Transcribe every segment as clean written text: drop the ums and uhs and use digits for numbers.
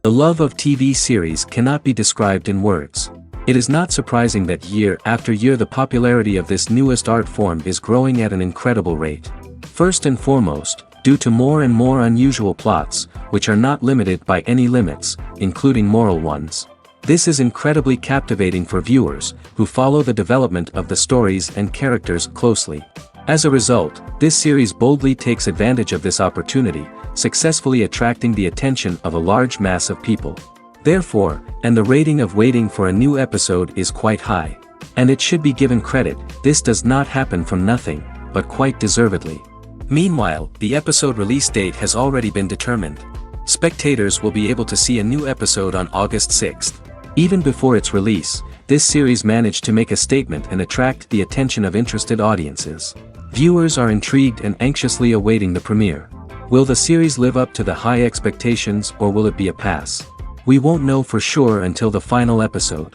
The love of TV series cannot be described in words. It is not surprising that year after year the popularity of this newest art form is growing at an incredible rate. First and foremost, due to more and more unusual plots, which are not limited by any limits, including moral ones. This is incredibly captivating for viewers, who follow the development of the stories and characters closely. As a result, this series boldly takes advantage of this opportunity, successfully attracting the attention of a large mass of people. Therefore, and the rating of waiting for a new episode is quite high. And it should be given credit, this does not happen from nothing, but quite deservedly. Meanwhile, the episode release date has already been determined. Spectators will be able to see a new episode on August 6th. Even before its release, this series managed to make a statement and attract the attention of interested audiences. Viewers are intrigued and anxiously awaiting the premiere. Will the series live up to the high expectations or will it be a pass? We won't know for sure until the final episode.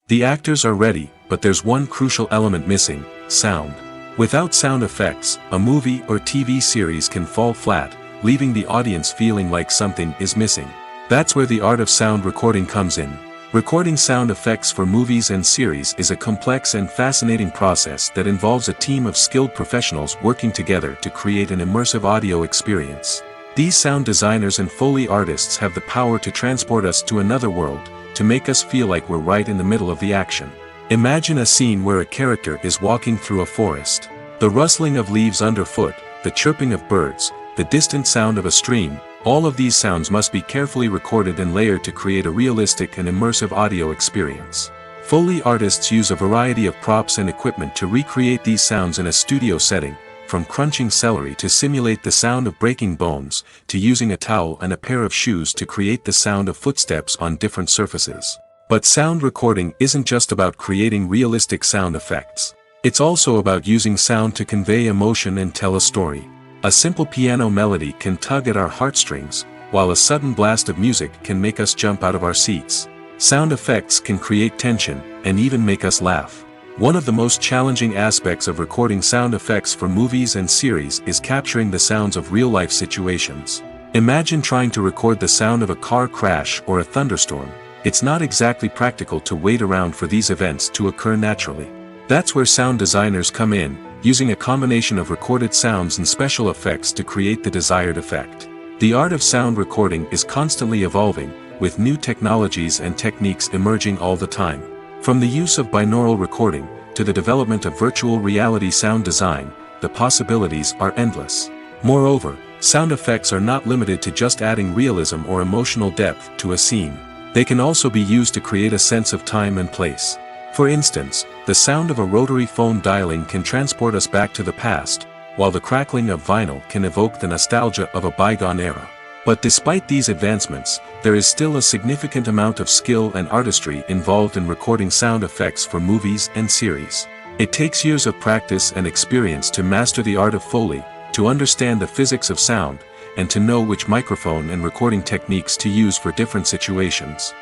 The actors are ready, but there's one crucial element missing: sound. Without sound effects, a movie or TV series can fall flat, leaving the audience feeling like something is missing. That's where the art of sound recording comes in. Recording sound effects for movies and series is a complex and fascinating process that involves a team of skilled professionals working together to create an immersive audio experience. These sound designers and Foley artists have the power to transport us to another world, to make us feel like we're right in the middle of the action. Imagine a scene where a character is walking through a forest. The rustling of leaves underfoot, the chirping of birds, the distant sound of a stream, all of these sounds must be carefully recorded and layered to create a realistic and immersive audio experience. Foley artists use a variety of props and equipment to recreate these sounds in a studio setting, from crunching celery to simulate the sound of breaking bones, to using a towel and a pair of shoes to create the sound of footsteps on different surfaces. But sound recording isn't just about creating realistic sound effects. It's also about using sound to convey emotion and tell a story. A simple piano melody can tug at our heartstrings, while a sudden blast of music can make us jump out of our seats. Sound effects can create tension, and even make us laugh. One of the most challenging aspects of recording sound effects for movies and series is capturing the sounds of real-life situations. Imagine trying to record the sound of a car crash or a thunderstorm. It's not exactly practical to wait around for these events to occur naturally. That's where sound designers come in, using a combination of recorded sounds and special effects to create the desired effect. The art of sound recording is constantly evolving, with new technologies and techniques emerging all the time. From the use of binaural recording, to the development of virtual reality sound design, the possibilities are endless. Moreover, sound effects are not limited to just adding realism or emotional depth to a scene. They can also be used to create a sense of time and place. For instance, the sound of a rotary phone dialing can transport us back to the past, while the crackling of vinyl can evoke the nostalgia of a bygone era. But despite these advancements, there is still a significant amount of skill and artistry involved in recording sound effects for movies and series. It takes years of practice and experience to master the art of Foley, to understand the physics of sound, and to know which microphone and recording techniques to use for different situations.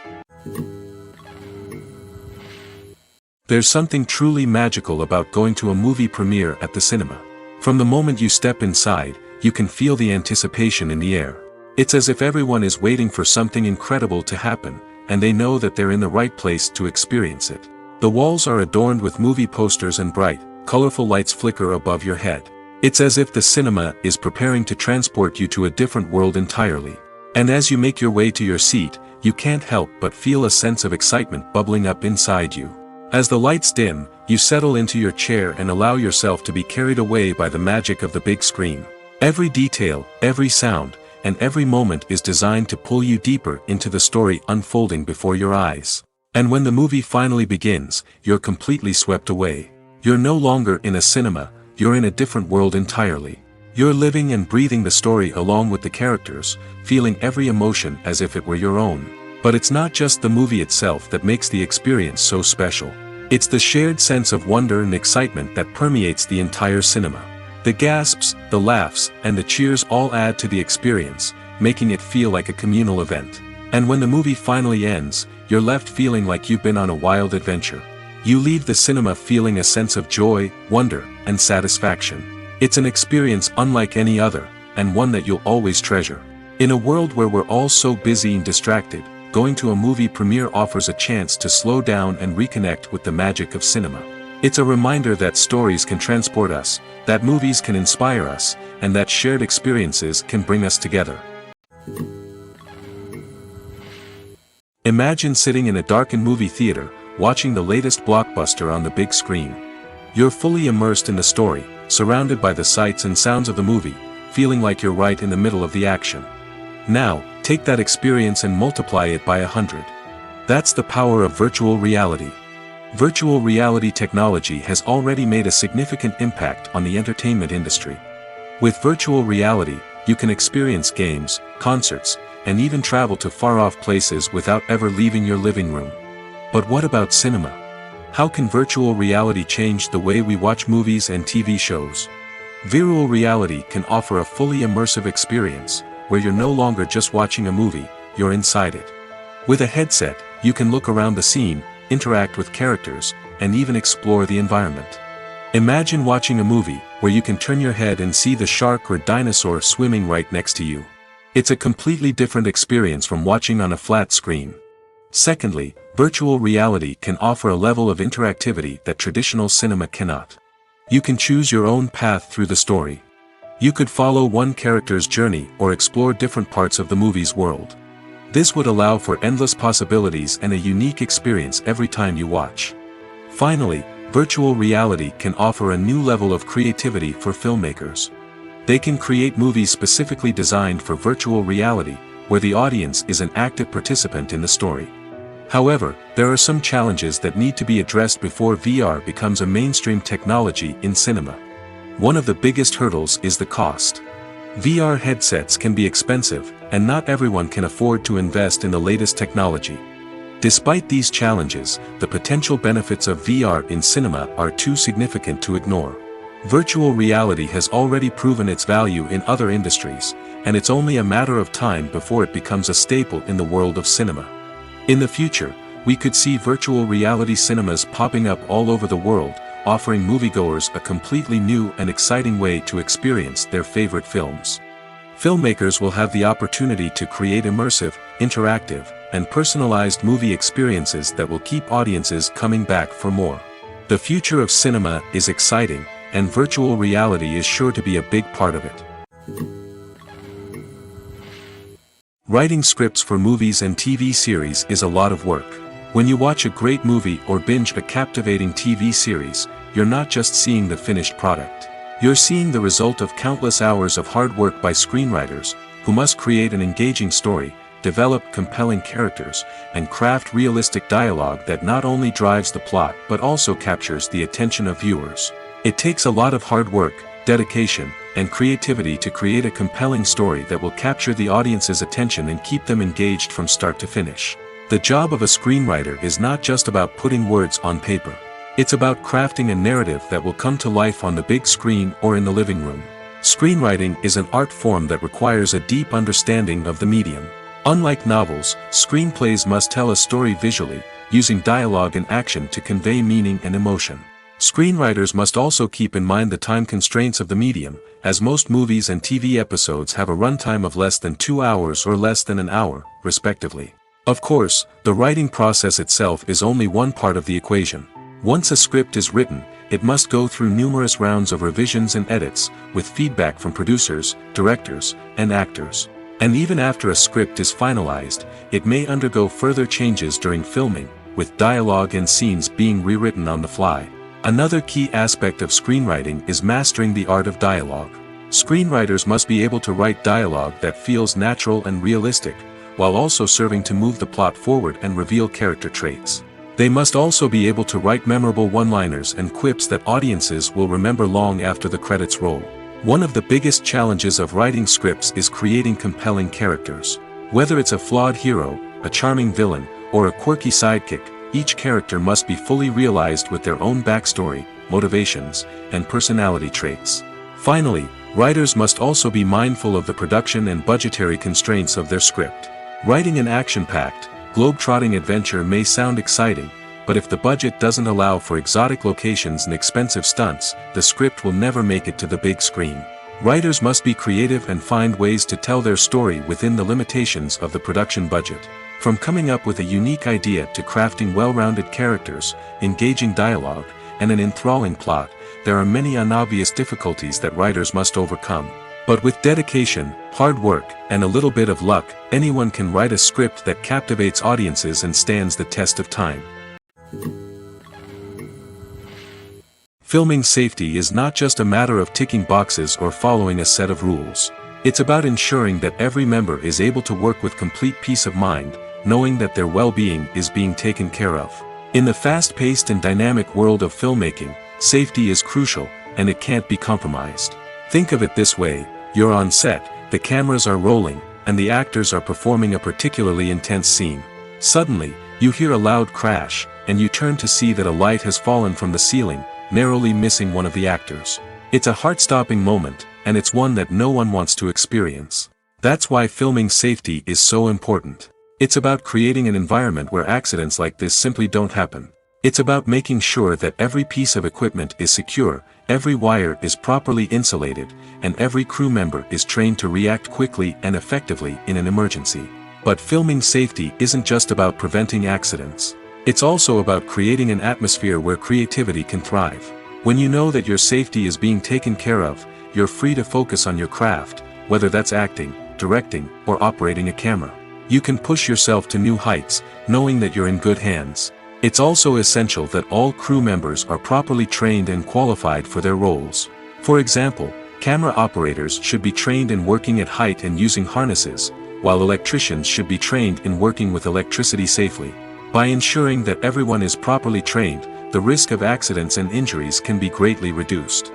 There's something truly magical about going to a movie premiere at the cinema. From the moment you step inside, you can feel the anticipation in the air. It's as if everyone is waiting for something incredible to happen, and they know that they're in the right place to experience it. The walls are adorned with movie posters and bright, colorful lights flicker above your head. It's as if the cinema is preparing to transport you to a different world entirely. And as you make your way to your seat, you can't help but feel a sense of excitement bubbling up inside you. As the lights dim, you settle into your chair and allow yourself to be carried away by the magic of the big screen. Every detail, every sound, and every moment is designed to pull you deeper into the story unfolding before your eyes. And when the movie finally begins, you're completely swept away. You're no longer in a cinema, you're in a different world entirely. You're living and breathing the story along with the characters, feeling every emotion as if it were your own. But it's not just the movie itself that makes the experience so special. It's the shared sense of wonder and excitement that permeates the entire cinema. The gasps, the laughs, and the cheers all add to the experience, making it feel like a communal event. And when the movie finally ends, you're left feeling like you've been on a wild adventure. You leave the cinema feeling a sense of joy, wonder, and satisfaction. It's an experience unlike any other, and one that you'll always treasure. In a world where we're all so busy and distracted, going to a movie premiere offers a chance to slow down and reconnect with the magic of cinema. It's a reminder that stories can transport us, that movies can inspire us, and that shared experiences can bring us together. Imagine sitting in a darkened movie theater, watching the latest blockbuster on the big screen. You're fully immersed in the story, surrounded by the sights and sounds of the movie, feeling like you're right in the middle of the action. Now, take that experience and multiply it by 100. That's the power of virtual reality. Virtual reality technology has already made a significant impact on the entertainment industry. With virtual reality, you can experience games, concerts, and even travel to far-off places without ever leaving your living room. But what about cinema? How can virtual reality change the way we watch movies and TV shows? Virtual reality can offer a fully immersive experience, where you're no longer just watching a movie, you're inside it. With a headset, you can look around the scene, interact with characters, and even explore the environment. Imagine watching a movie where you can turn your head and see the shark or dinosaur swimming right next to you. It's a completely different experience from watching on a flat screen. Secondly, virtual reality can offer a level of interactivity that traditional cinema cannot. You can choose your own path through the story. You could follow one character's journey or explore different parts of the movie's world. This would allow for endless possibilities and a unique experience every time you watch. Finally, virtual reality can offer a new level of creativity for filmmakers. They can create movies specifically designed for virtual reality, where the audience is an active participant in the story. However, there are some challenges that need to be addressed before VR becomes a mainstream technology in cinema. One of the biggest hurdles is the cost. VR headsets can be expensive, and not everyone can afford to invest in the latest technology. Despite these challenges, the potential benefits of VR in cinema are too significant to ignore. Virtual reality has already proven its value in other industries, and it's only a matter of time before it becomes a staple in the world of cinema. In the future, we could see virtual reality cinemas popping up all over the world, offering moviegoers a completely new and exciting way to experience their favorite films. Filmmakers will have the opportunity to create immersive, interactive, and personalized movie experiences that will keep audiences coming back for more. The future of cinema is exciting, and virtual reality is sure to be a big part of it. Writing scripts for movies and TV series is a lot of work. When you watch a great movie or binge a captivating TV series, you're not just seeing the finished product. You're seeing the result of countless hours of hard work by screenwriters, who must create an engaging story, develop compelling characters, and craft realistic dialogue that not only drives the plot but also captures the attention of viewers. It takes a lot of hard work, dedication, and creativity to create a compelling story that will capture the audience's attention and keep them engaged from start to finish. The job of a screenwriter is not just about putting words on paper. It's about crafting a narrative that will come to life on the big screen or in the living room. Screenwriting is an art form that requires a deep understanding of the medium. Unlike novels, screenplays must tell a story visually, using dialogue and action to convey meaning and emotion. Screenwriters must also keep in mind the time constraints of the medium, as most movies and TV episodes have a runtime of less than 2 hours or less than an hour, respectively. Of course, the writing process itself is only one part of the equation. Once a script is written, it must go through numerous rounds of revisions and edits, with feedback from producers, directors, and actors. And even after a script is finalized, it may undergo further changes during filming, with dialogue and scenes being rewritten on the fly. Another key aspect of screenwriting is mastering the art of dialogue. Screenwriters must be able to write dialogue that feels natural and realistic, while also serving to move the plot forward and reveal character traits. They must also be able to write memorable one-liners and quips that audiences will remember long after the credits roll. One of the biggest challenges of writing scripts is creating compelling characters. Whether it's a flawed hero, a charming villain, or a quirky sidekick, each character must be fully realized with their own backstory, motivations, and personality traits. Finally, writers must also be mindful of the production and budgetary constraints of their script. Writing an action-packed, globe-trotting adventure may sound exciting, but if the budget doesn't allow for exotic locations and expensive stunts, the script will never make it to the big screen. Writers must be creative and find ways to tell their story within the limitations of the production budget. From coming up with a unique idea to crafting well-rounded characters, engaging dialogue, and an enthralling plot, there are many unobvious difficulties that writers must overcome. But with dedication, hard work, and a little bit of luck, anyone can write a script that captivates audiences and stands the test of time. Filming safety is not just a matter of ticking boxes or following a set of rules. It's about ensuring that every member is able to work with complete peace of mind, knowing that their well-being is being taken care of. In the fast-paced and dynamic world of filmmaking, safety is crucial, and it can't be compromised. Think of it this way: you're on set, the cameras are rolling, and the actors are performing a particularly intense scene. Suddenly, you hear a loud crash, and you turn to see that a light has fallen from the ceiling, narrowly missing one of the actors. It's a heart-stopping moment, and it's one that no one wants to experience. That's why filming safety is so important. It's about creating an environment where accidents like this simply don't happen. It's about making sure that every piece of equipment is secure, every wire is properly insulated, and every crew member is trained to react quickly and effectively in an emergency. But filming safety isn't just about preventing accidents. It's also about creating an atmosphere where creativity can thrive. When you know that your safety is being taken care of, you're free to focus on your craft, whether that's acting, directing, or operating a camera. You can push yourself to new heights, knowing that you're in good hands. It's also essential that all crew members are properly trained and qualified for their roles. For example, camera operators should be trained in working at height and using harnesses, while electricians should be trained in working with electricity safely. By ensuring that everyone is properly trained, the risk of accidents and injuries can be greatly reduced.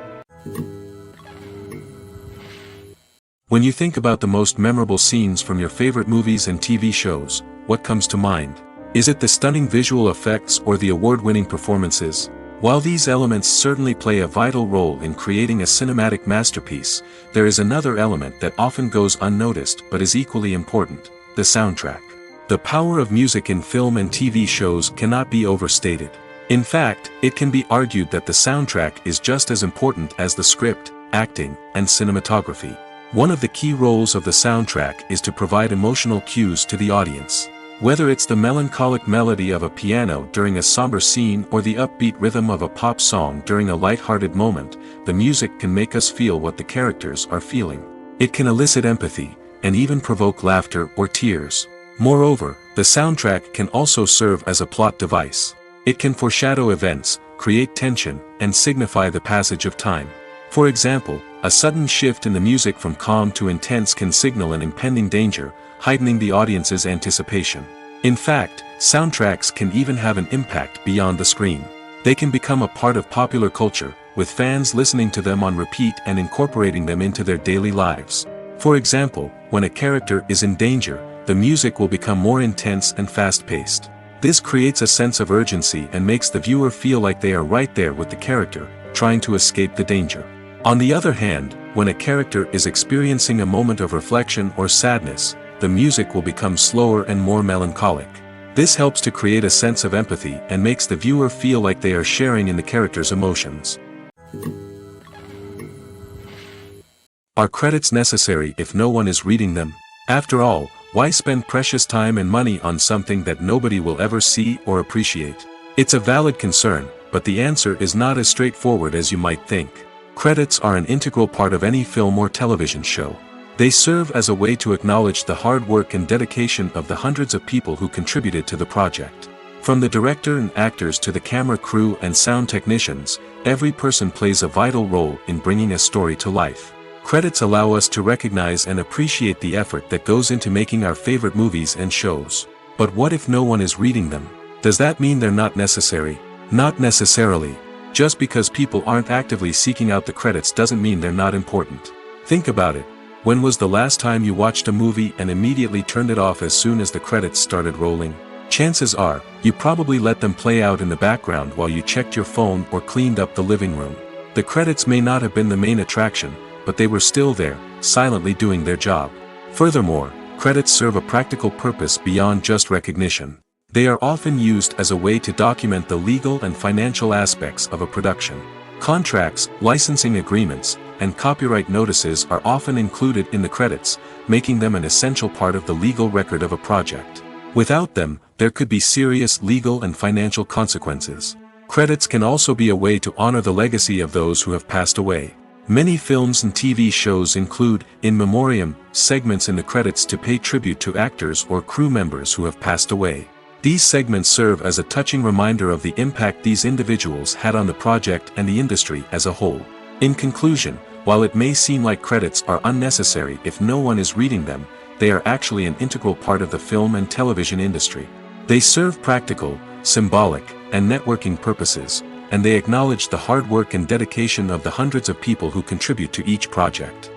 When you think about the most memorable scenes from your favorite movies and TV shows, what comes to mind? Is it the stunning visual effects or the award-winning performances? While these elements certainly play a vital role in creating a cinematic masterpiece, there is another element that often goes unnoticed but is equally important: the soundtrack. The power of music in film and TV shows cannot be overstated. In fact, it can be argued that the soundtrack is just as important as the script, acting, and cinematography. One of the key roles of the soundtrack is to provide emotional cues to the audience. Whether it's the melancholic melody of a piano during a somber scene or the upbeat rhythm of a pop song during a light-hearted moment, the music can make us feel what the characters are feeling. It can elicit empathy, and even provoke laughter or tears. Moreover, the soundtrack can also serve as a plot device. It can foreshadow events, create tension, and signify the passage of time. For example, a sudden shift in the music from calm to intense can signal an impending danger, heightening the audience's anticipation. In fact, soundtracks can even have an impact beyond the screen. They can become a part of popular culture, with fans listening to them on repeat and incorporating them into their daily lives. For example, when a character is in danger, the music will become more intense and fast-paced. This creates a sense of urgency and makes the viewer feel like they are right there with the character, trying to escape the danger. On the other hand, when a character is experiencing a moment of reflection or sadness, the music will become slower and more melancholic. This helps to create a sense of empathy and makes the viewer feel like they are sharing in the character's emotions. Are credits necessary if no one is reading them? After all, why spend precious time and money on something that nobody will ever see or appreciate? It's a valid concern, but the answer is not as straightforward as you might think. Credits are an integral part of any film or television show. They serve as a way to acknowledge the hard work and dedication of the hundreds of people who contributed to the project. From the director and actors to the camera crew and sound technicians, every person plays a vital role in bringing a story to life. Credits allow us to recognize and appreciate the effort that goes into making our favorite movies and shows. But what if no one is reading them? Does that mean they're not necessary? Not necessarily. Just because people aren't actively seeking out the credits doesn't mean they're not important. Think about it. When was the last time you watched a movie and immediately turned it off as soon as the credits started rolling? Chances are, you probably let them play out in the background while you checked your phone or cleaned up the living room. The credits may not have been the main attraction, but they were still there, silently doing their job. Furthermore, credits serve a practical purpose beyond just recognition. They are often used as a way to document the legal and financial aspects of a production. Contracts, licensing agreements, and copyright notices are often included in the credits, making them an essential part of the legal record of a project. Without them, there could be serious legal and financial consequences. Credits can also be a way to honor the legacy of those who have passed away. Many films and TV shows include, in memoriam, segments in the credits to pay tribute to actors or crew members who have passed away. These segments serve as a touching reminder of the impact these individuals had on the project and the industry as a whole. In conclusion, while it may seem like credits are unnecessary if no one is reading them, they are actually an integral part of the film and television industry. They serve practical, symbolic, and networking purposes, and they acknowledge the hard work and dedication of the hundreds of people who contribute to each project.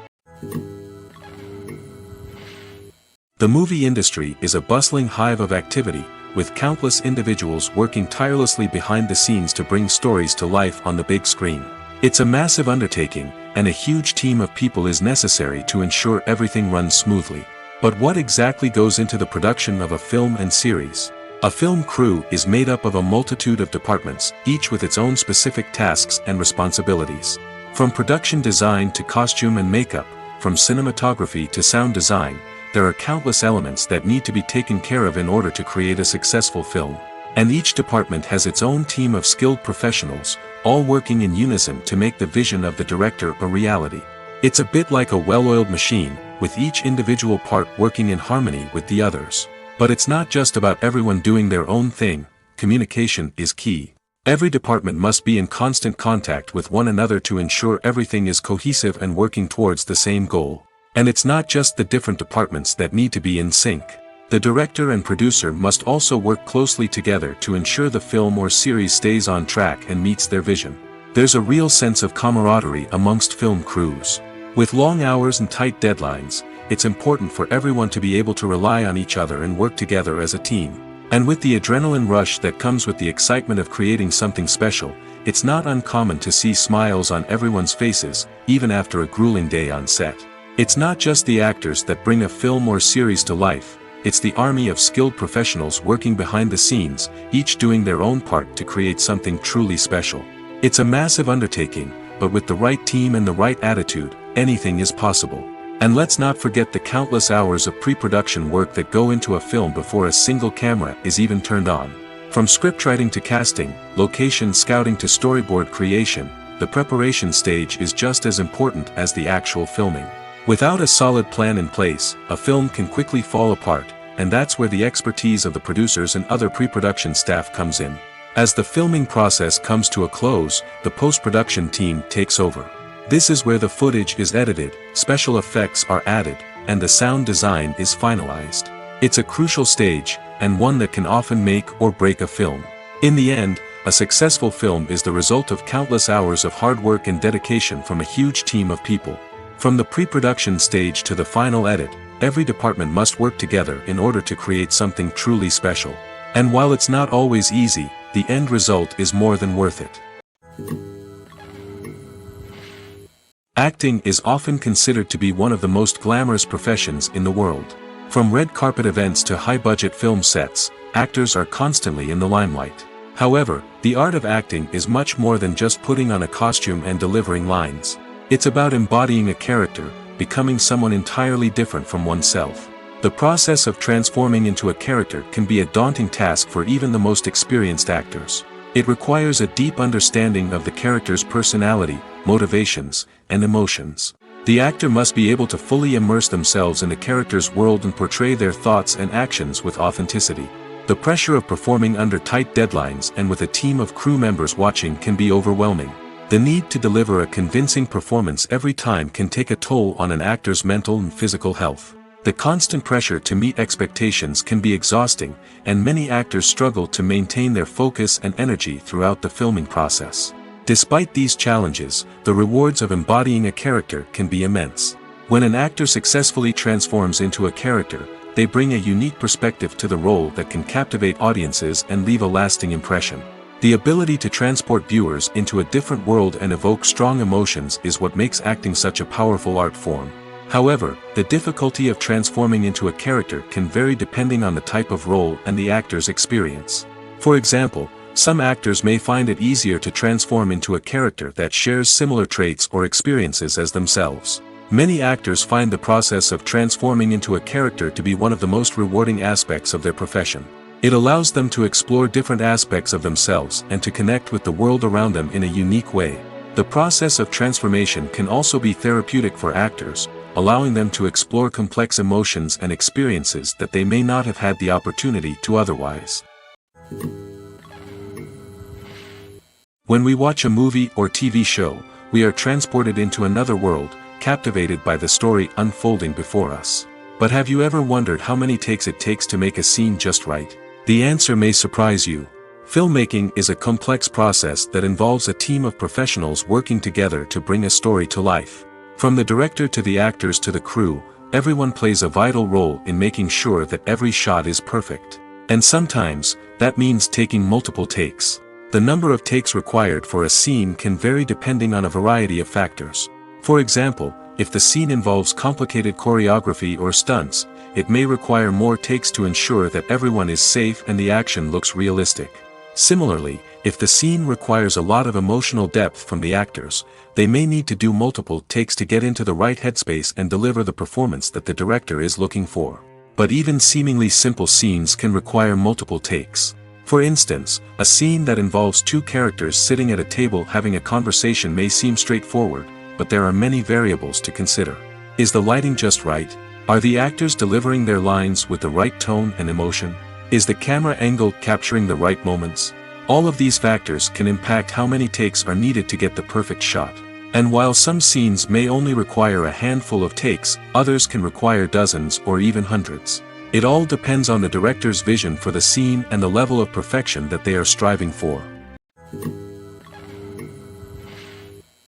The movie industry is a bustling hive of activity, with countless individuals working tirelessly behind the scenes to bring stories to life on the big screen. It's a massive undertaking, and a huge team of people is necessary to ensure everything runs smoothly. But what exactly goes into the production of a film and series? A film crew is made up of a multitude of departments, each with its own specific tasks and responsibilities. From production design to costume and makeup, from cinematography to sound design, there are countless elements that need to be taken care of in order to create a successful film. And each department has its own team of skilled professionals, all working in unison to make the vision of the director a reality. It's a bit like a well-oiled machine, with each individual part working in harmony with the others. But it's not just about everyone doing their own thing. Communication is key. Every department must be in constant contact with one another to ensure everything is cohesive and working towards the same goal. And it's not just the different departments that need to be in sync. The director and producer must also work closely together to ensure the film or series stays on track and meets their vision. There's a real sense of camaraderie amongst film crews. With long hours and tight deadlines, it's important for everyone to be able to rely on each other and work together as a team. And with the adrenaline rush that comes with the excitement of creating something special, it's not uncommon to see smiles on everyone's faces, even after a grueling day on set. It's not just the actors that bring a film or series to life, it's the army of skilled professionals working behind the scenes, each doing their own part to create something truly special. It's a massive undertaking, but with the right team and the right attitude, anything is possible. And let's not forget the countless hours of pre-production work that go into a film before a single camera is even turned on. From scriptwriting to casting, location scouting to storyboard creation, the preparation stage is just as important as the actual filming. Without a solid plan in place, a film can quickly fall apart, and that's where the expertise of the producers and other pre-production staff comes in. As the filming process comes to a close, the post-production team takes over. This is where the footage is edited, special effects are added, and the sound design is finalized. It's a crucial stage, and one that can often make or break a film. In the end, a successful film is the result of countless hours of hard work and dedication from a huge team of people. From the pre-production stage to the final edit, every department must work together in order to create something truly special. And while it's not always easy, the end result is more than worth it. Acting is often considered to be one of the most glamorous professions in the world. From red carpet events to high-budget film sets, actors are constantly in the limelight. However, the art of acting is much more than just putting on a costume and delivering lines. It's about embodying a character, becoming someone entirely different from oneself. The process of transforming into a character can be a daunting task for even the most experienced actors. It requires a deep understanding of the character's personality, motivations, and emotions. The actor must be able to fully immerse themselves in the character's world and portray their thoughts and actions with authenticity. The pressure of performing under tight deadlines and with a team of crew members watching can be overwhelming. The need to deliver a convincing performance every time can take a toll on an actor's mental and physical health. The constant pressure to meet expectations can be exhausting, and many actors struggle to maintain their focus and energy throughout the filming process. Despite these challenges, the rewards of embodying a character can be immense. When an actor successfully transforms into a character, they bring a unique perspective to the role that can captivate audiences and leave a lasting impression. The ability to transport viewers into a different world and evoke strong emotions is what makes acting such a powerful art form. However, the difficulty of transforming into a character can vary depending on the type of role and the actor's experience. For example, Some actors may find it easier to transform into a character that shares similar traits or experiences as themselves. Many actors find the process of transforming into a character to be one of the most rewarding aspects of their profession. It allows them to explore different aspects of themselves and to connect with the world around them in a unique way. The process of transformation can also be therapeutic for actors, allowing them to explore complex emotions and experiences that they may not have had the opportunity to otherwise. When we watch a movie or TV show, we are transported into another world, captivated by the story unfolding before us. But have you ever wondered how many takes it takes to make a scene just right? The answer may surprise you. Filmmaking is a complex process that involves a team of professionals working together to bring a story to life. From the director to the actors to the crew, everyone plays a vital role in making sure that every shot is perfect. And sometimes, that means taking multiple takes. The number of takes required for a scene can vary depending on a variety of factors. For example, if the scene involves complicated choreography or stunts, it may require more takes to ensure that everyone is safe and the action looks realistic. Similarly, if the scene requires a lot of emotional depth from the actors, they may need to do multiple takes to get into the right headspace and deliver the performance that the director is looking for. But even seemingly simple scenes can require multiple takes. For instance, a scene that involves two characters sitting at a table having a conversation may seem straightforward, but there are many variables to consider. Is the lighting just right? Are the actors delivering their lines with the right tone and emotion? Is the camera angle capturing the right moments? All of these factors can impact how many takes are needed to get the perfect shot. And while some scenes may only require a handful of takes, others can require dozens or even hundreds. It all depends on the director's vision for the scene and the level of perfection that they are striving for.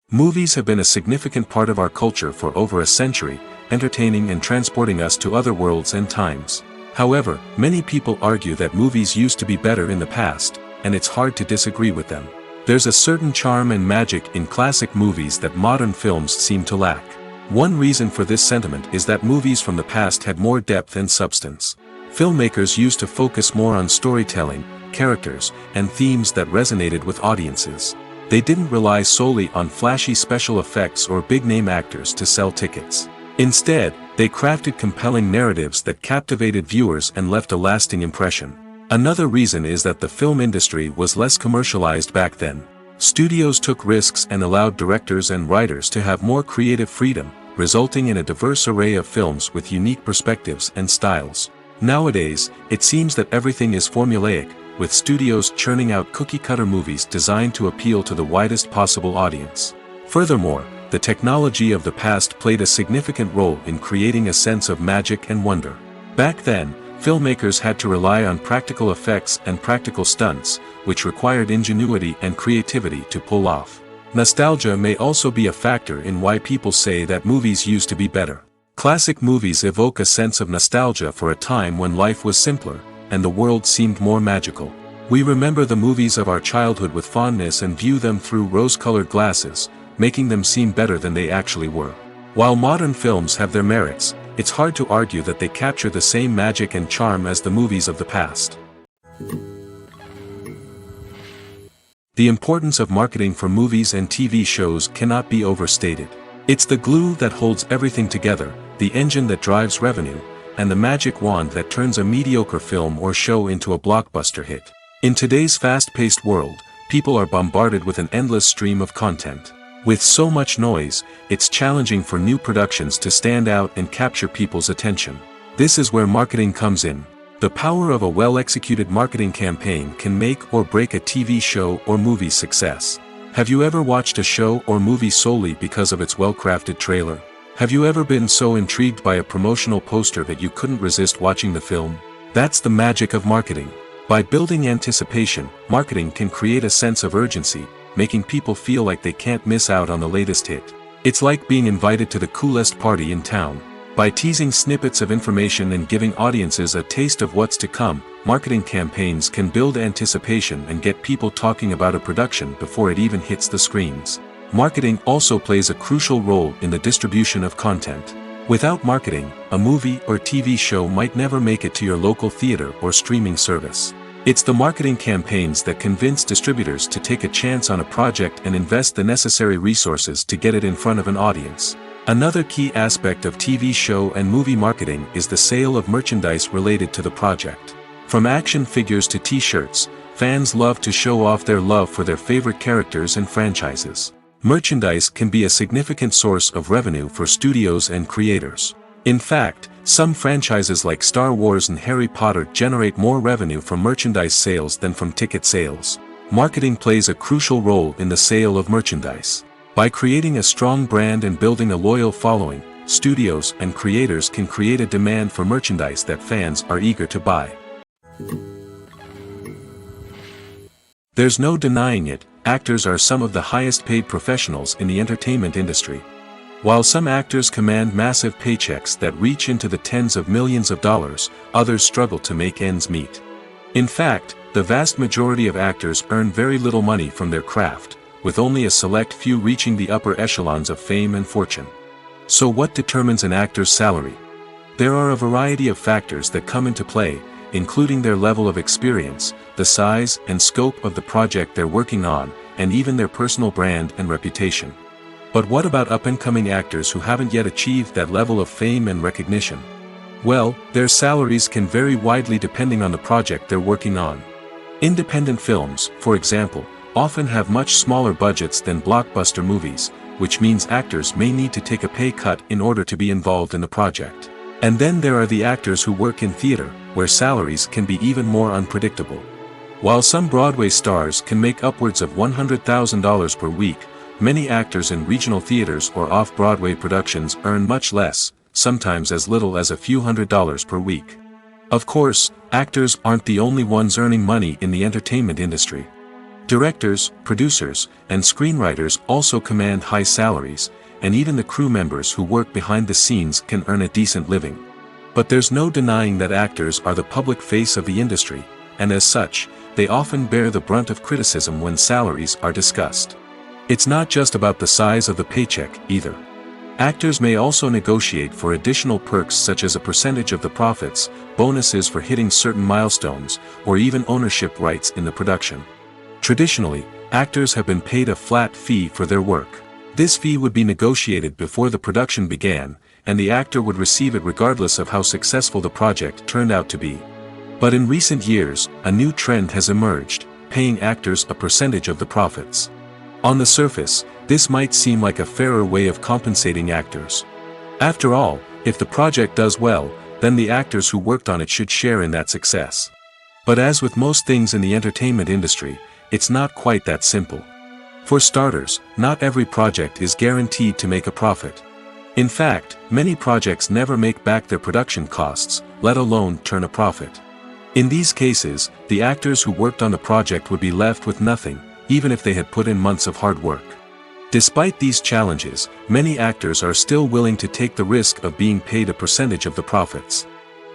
Movies have been a significant part of our culture for over a century, entertaining and transporting us to other worlds and times. However, many people argue that movies used to be better in the past, and it's hard to disagree with them. There's a certain charm and magic in classic movies that modern films seem to lack. One reason for this sentiment is that movies from the past had more depth and substance. Filmmakers used to focus more on storytelling, characters, and themes that resonated with audiences. They didn't rely solely on flashy special effects or big-name actors to sell tickets. Instead, they crafted compelling narratives that captivated viewers and left a lasting impression. Another reason is that the film industry was less commercialized back then. Studios took risks and allowed directors and writers to have more creative freedom, resulting in a diverse array of films with unique perspectives and styles. Nowadays, it seems that everything is formulaic, with studios churning out cookie-cutter movies designed to appeal to the widest possible audience. Furthermore, the technology of the past played a significant role in creating a sense of magic and wonder. Back then, filmmakers had to rely on practical effects and practical stunts, which required ingenuity and creativity to pull off. Nostalgia may also be a factor in why people say that movies used to be better. Classic movies evoke a sense of nostalgia for a time when life was simpler, and the world seemed more magical. We remember the movies of our childhood with fondness and view them through rose-colored glasses, making them seem better than they actually were. While modern films have their merits, it's hard to argue that they capture the same magic and charm as the movies of the past. The importance of marketing for movies and TV shows cannot be overstated. It's the glue that holds everything together, the engine that drives revenue, and the magic wand that turns a mediocre film or show into a blockbuster hit. In today's fast-paced world, people are bombarded with an endless stream of content. With so much noise, it's challenging for new productions to stand out and capture people's attention. This is where marketing comes in. The power of a well-executed marketing campaign can make or break a TV show or movie's success. Have you ever watched a show or movie solely because of its well-crafted trailer? Have you ever been so intrigued by a promotional poster that you couldn't resist watching the film? That's the magic of marketing. By building anticipation, marketing can create a sense of urgency, making people feel like they can't miss out on the latest hit. It's like being invited to the coolest party in town. By teasing snippets of information and giving audiences a taste of what's to come, marketing campaigns can build anticipation and get people talking about a production before it even hits the screens. Marketing also plays a crucial role in the distribution of content. Without marketing, a movie or TV show might never make it to your local theater or streaming service. It's the marketing campaigns that convince distributors to take a chance on a project and invest the necessary resources to get it in front of an audience. Another key aspect of TV show and movie marketing is the sale of merchandise related to the project. From action figures to t-shirts, fans love to show off their love for their favorite characters and franchises. Merchandise can be a significant source of revenue for studios and creators. In fact, some franchises like Star Wars and Harry Potter generate more revenue from merchandise sales than from ticket sales. Marketing plays a crucial role in the sale of merchandise. By creating a strong brand and building a loyal following, studios and creators can create a demand for merchandise that fans are eager to buy. There's no denying it, actors are some of the highest paid professionals in the entertainment industry. While some actors command massive paychecks that reach into the tens of millions of dollars, others struggle to make ends meet. In fact, the vast majority of actors earn very little money from their craft, with only a select few reaching the upper echelons of fame and fortune. So what determines an actor's salary? There are a variety of factors that come into play, including their level of experience, the size and scope of the project they're working on, and even their personal brand and reputation. But what about up-and-coming actors who haven't yet achieved that level of fame and recognition? Well, their salaries can vary widely depending on the project they're working on. Independent films, for example, often have much smaller budgets than blockbuster movies, which means actors may need to take a pay cut in order to be involved in the project. And then there are the actors who work in theater, where salaries can be even more unpredictable. While some Broadway stars can make upwards of $100,000 per week, many actors in regional theaters or off-Broadway productions earn much less, sometimes as little as a few $100s per week. Of course, actors aren't the only ones earning money in the entertainment industry. Directors, producers, and screenwriters also command high salaries, and even the crew members who work behind the scenes can earn a decent living. But there's no denying that actors are the public face of the industry, and as such, they often bear the brunt of criticism when salaries are discussed. It's not just about the size of the paycheck, either. Actors may also negotiate for additional perks such as a percentage of the profits, bonuses for hitting certain milestones, or even ownership rights in the production. Traditionally, actors have been paid a flat fee for their work. This fee would be negotiated before the production began, and the actor would receive it regardless of how successful the project turned out to be. But in recent years, a new trend has emerged, paying actors a percentage of the profits. On the surface, this might seem like a fairer way of compensating actors. After all, if the project does well, then the actors who worked on it should share in that success. But as with most things in the entertainment industry, it's not quite that simple. For starters, not every project is guaranteed to make a profit. In fact, many projects never make back their production costs, let alone turn a profit. In these cases, the actors who worked on the project would be left with nothing, even if they had put in months of hard work. Despite these challenges, many actors are still willing to take the risk of being paid a percentage of the profits.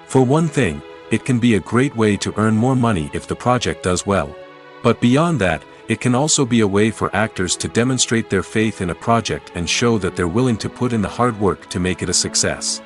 For one thing, it can be a great way to earn more money if the project does well. But beyond that, it can also be a way for actors to demonstrate their faith in a project and show that they're willing to put in the hard work to make it a success.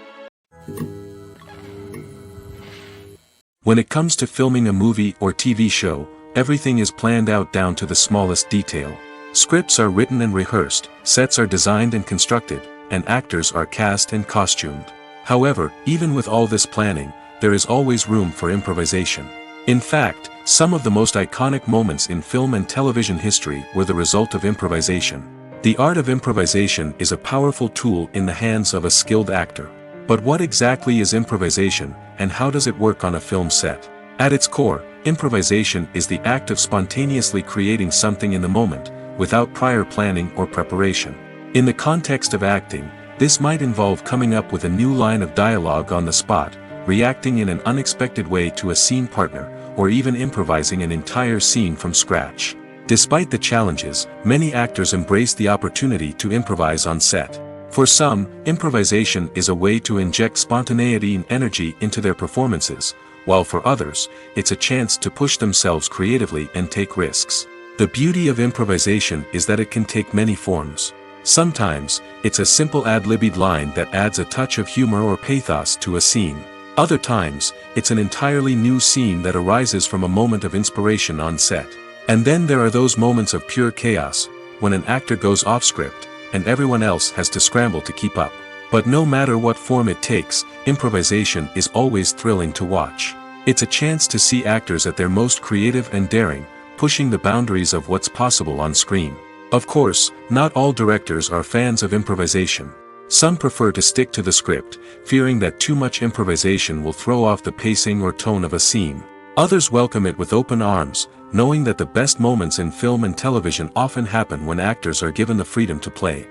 When it comes to filming a movie or TV show, everything is planned out down to the smallest detail. Scripts are written and rehearsed, sets are designed and constructed, and actors are cast and costumed. However, even with all this planning, there is always room for improvisation. In fact, some of the most iconic moments in film and television history were the result of improvisation. The art of improvisation is a powerful tool in the hands of a skilled actor. But what exactly is improvisation, and how does it work on a film set? At its core, improvisation is the act of spontaneously creating something in the moment, without prior planning or preparation. In the context of acting, this might involve coming up with a new line of dialogue on the spot, reacting in an unexpected way to a scene partner, or even improvising an entire scene from scratch. Despite the challenges, many actors embrace the opportunity to improvise on set. For some, improvisation is a way to inject spontaneity and energy into their performances, while for others, it's a chance to push themselves creatively and take risks. The beauty of improvisation is that it can take many forms. Sometimes, it's a simple ad-libbed line that adds a touch of humor or pathos to a scene. Other times, it's an entirely new scene that arises from a moment of inspiration on set. And then there are those moments of pure chaos, when an actor goes off script, and everyone else has to scramble to keep up. But no matter what form it takes, improvisation is always thrilling to watch. It's a chance to see actors at their most creative and daring, pushing the boundaries of what's possible on screen. Of course, not all directors are fans of improvisation. Some prefer to stick to the script, fearing that too much improvisation will throw off the pacing or tone of a scene. Others welcome it with open arms, knowing that the best moments in film and television often happen when actors are given the freedom to play.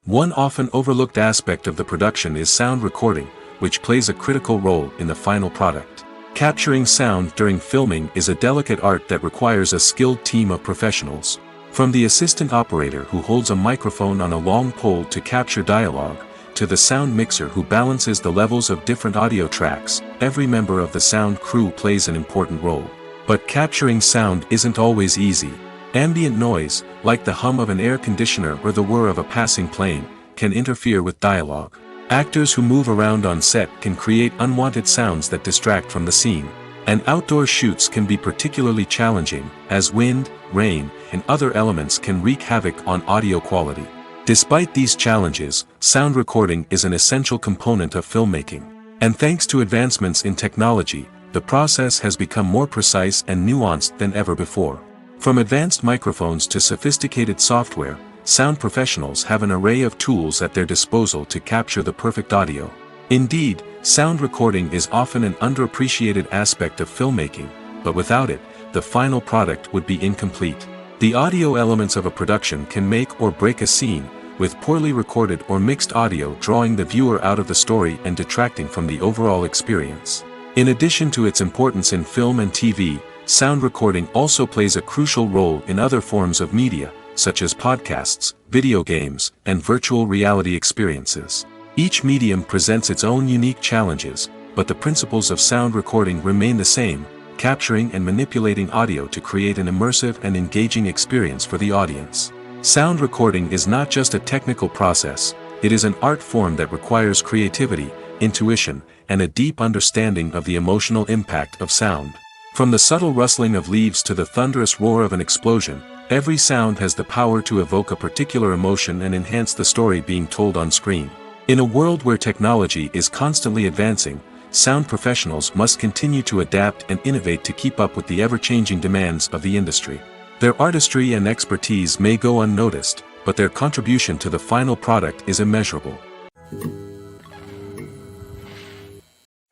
One often overlooked aspect of the production is sound recording, which plays a critical role in the final product. Capturing sound during filming is a delicate art that requires a skilled team of professionals. From the assistant operator who holds a microphone on a long pole to capture dialogue, to the sound mixer who balances the levels of different audio tracks, every member of the sound crew plays an important role. But capturing sound isn't always easy. Ambient noise, like the hum of an air conditioner or the whir of a passing plane, can interfere with dialogue. Actors who move around on set can create unwanted sounds that distract from the scene. And outdoor shoots can be particularly challenging, as wind, rain, and other elements can wreak havoc on audio quality. Despite these challenges, sound recording is an essential component of filmmaking. And thanks to advancements in technology, the process has become more precise and nuanced than ever before. From advanced microphones to sophisticated software, sound professionals have an array of tools at their disposal to capture the perfect audio. Indeed, sound recording is often an underappreciated aspect of filmmaking, but without it, the final product would be incomplete. The audio elements of a production can make or break a scene, with poorly recorded or mixed audio drawing the viewer out of the story and detracting from the overall experience. In addition to its importance in film and TV, sound recording also plays a crucial role in other forms of media, such as podcasts, video games, and virtual reality experiences. Each medium presents its own unique challenges, but the principles of sound recording remain the same, capturing and manipulating audio to create an immersive and engaging experience for the audience. Sound recording is not just a technical process, it is an art form that requires creativity, intuition, and a deep understanding of the emotional impact of sound. From the subtle rustling of leaves to the thunderous roar of an explosion, every sound has the power to evoke a particular emotion and enhance the story being told on screen. In a world where technology is constantly advancing, sound professionals must continue to adapt and innovate to keep up with the ever-changing demands of the industry. Their artistry and expertise may go unnoticed, but their contribution to the final product is immeasurable.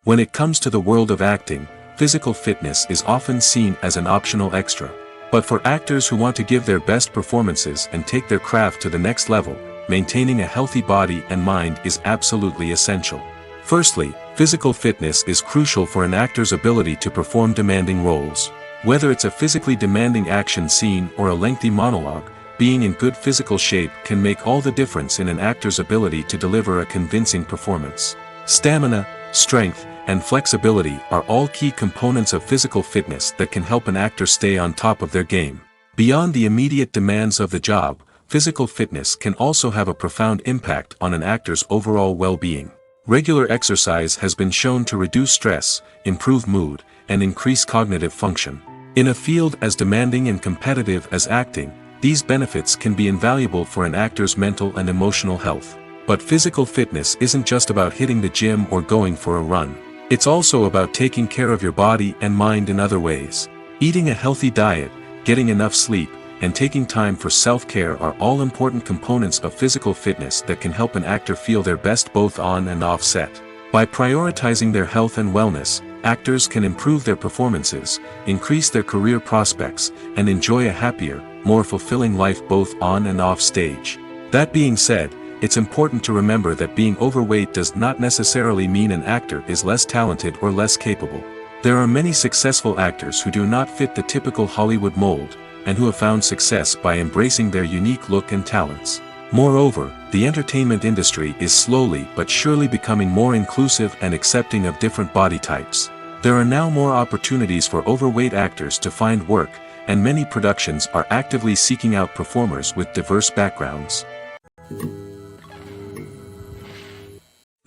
When it comes to the world of acting, physical fitness is often seen as an optional extra. But for actors who want to give their best performances and take their craft to the next level, maintaining a healthy body and mind is absolutely essential. Firstly, physical fitness is crucial for an actor's ability to perform demanding roles. Whether it's a physically demanding action scene or a lengthy monologue, being in good physical shape can make all the difference in an actor's ability to deliver a convincing performance. Stamina, strength, and flexibility are all key components of physical fitness that can help an actor stay on top of their game. Beyond the immediate demands of the job, physical fitness can also have a profound impact on an actor's overall well-being. Regular exercise has been shown to reduce stress, improve mood, and increase cognitive function. In a field as demanding and competitive as acting, these benefits can be invaluable for an actor's mental and emotional health. But physical fitness isn't just about hitting the gym or going for a run. It's also about taking care of your body and mind in other ways. Eating a healthy diet, getting enough sleep, and taking time for self-care are all important components of physical fitness that can help an actor feel their best both on and off set. By prioritizing their health and wellness, actors can improve their performances, increase their career prospects, and enjoy a happier, more fulfilling life both on and off stage. That being said, it's important to remember that being overweight does not necessarily mean an actor is less talented or less capable. There are many successful actors who do not fit the typical Hollywood mold, and who have found success by embracing their unique look and talents. Moreover, the entertainment industry is slowly but surely becoming more inclusive and accepting of different body types. There are now more opportunities for overweight actors to find work, and many productions are actively seeking out performers with diverse backgrounds.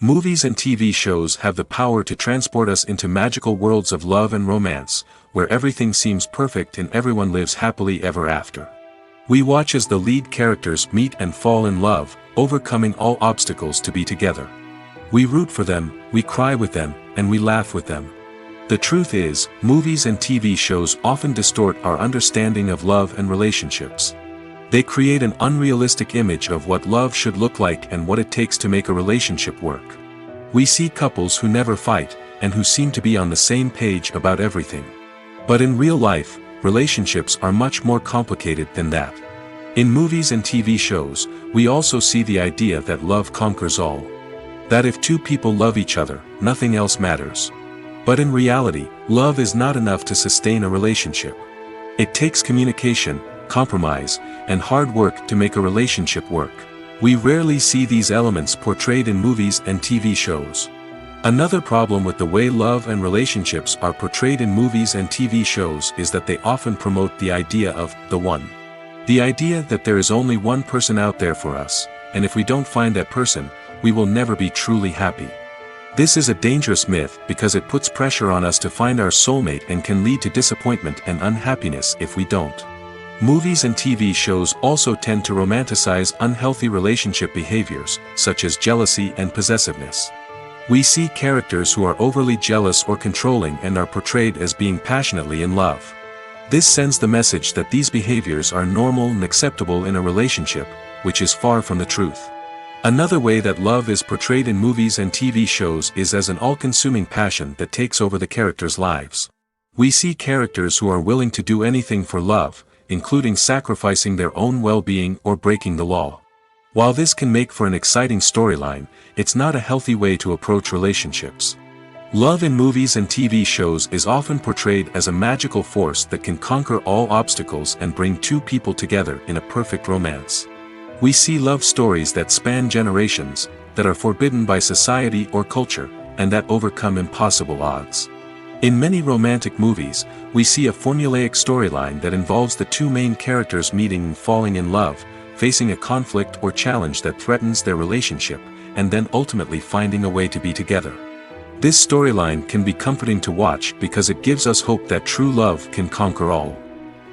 Movies and TV shows have the power to transport us into magical worlds of love and romance, where everything seems perfect and everyone lives happily ever after. We watch as the lead characters meet and fall in love, overcoming all obstacles to be together. We root for them, we cry with them, and we laugh with them. The truth is, movies and TV shows often distort our understanding of love and relationships. They create an unrealistic image of what love should look like and what it takes to make a relationship work. We see couples who never fight, and who seem to be on the same page about everything. But in real life, relationships are much more complicated than that. In movies and TV shows, we also see the idea that love conquers all. That if two people love each other, nothing else matters. But in reality, love is not enough to sustain a relationship. It takes communication, compromise, and hard work to make a relationship work. We rarely see these elements portrayed in movies and TV shows. Another problem with the way love and relationships are portrayed in movies and TV shows is that they often promote the idea of the one. The idea that there is only one person out there for us, and if we don't find that person, we will never be truly happy. This is a dangerous myth because it puts pressure on us to find our soulmate and can lead to disappointment and unhappiness if we don't. Movies and TV shows also tend to romanticize unhealthy relationship behaviors, such as jealousy and possessiveness. We see characters who are overly jealous or controlling and are portrayed as being passionately in love. This sends the message that these behaviors are normal and acceptable in a relationship, which is far from the truth. Another way that love is portrayed in movies and TV shows is as an all-consuming passion that takes over the characters' lives. We see characters who are willing to do anything for love, including sacrificing their own well-being or breaking the law. While this can make for an exciting storyline, it's not a healthy way to approach relationships. Love in movies and TV shows is often portrayed as a magical force that can conquer all obstacles and bring two people together in a perfect romance. We see love stories that span generations, that are forbidden by society or culture, and that overcome impossible odds. In many romantic movies, we see a formulaic storyline that involves the two main characters meeting and falling in love, facing a conflict or challenge that threatens their relationship, and then ultimately finding a way to be together. This storyline can be comforting to watch because it gives us hope that true love can conquer all.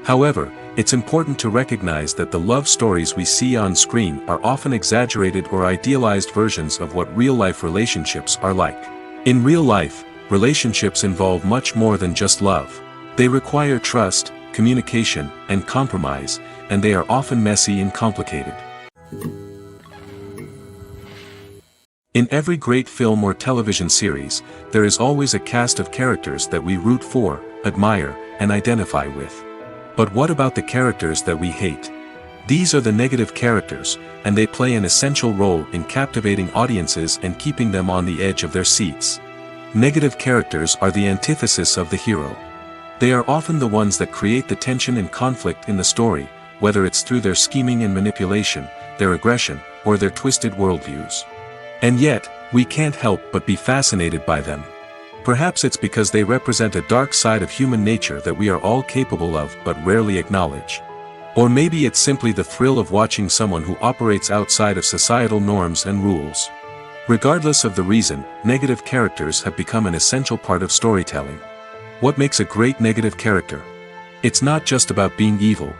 However, it's important to recognize that the love stories we see on screen are often exaggerated or idealized versions of what real-life relationships are like. In real life, relationships involve much more than just love. They require trust, communication, and compromise, and they are often messy and complicated. In every great film or television series, there is always a cast of characters that we root for, admire, and identify with. But what about the characters that we hate? These are the negative characters, and they play an essential role in captivating audiences and keeping them on the edge of their seats. Negative characters are the antithesis of the hero. They are often the ones that create the tension and conflict in the story, whether it's through their scheming and manipulation, their aggression, or their twisted worldviews. And yet, we can't help but be fascinated by them. Perhaps it's because they represent a dark side of human nature that we are all capable of but rarely acknowledge. Or maybe it's simply the thrill of watching someone who operates outside of societal norms and rules. Regardless of the reason, negative characters have become an essential part of storytelling. What makes a great negative character? It's not just about being evil.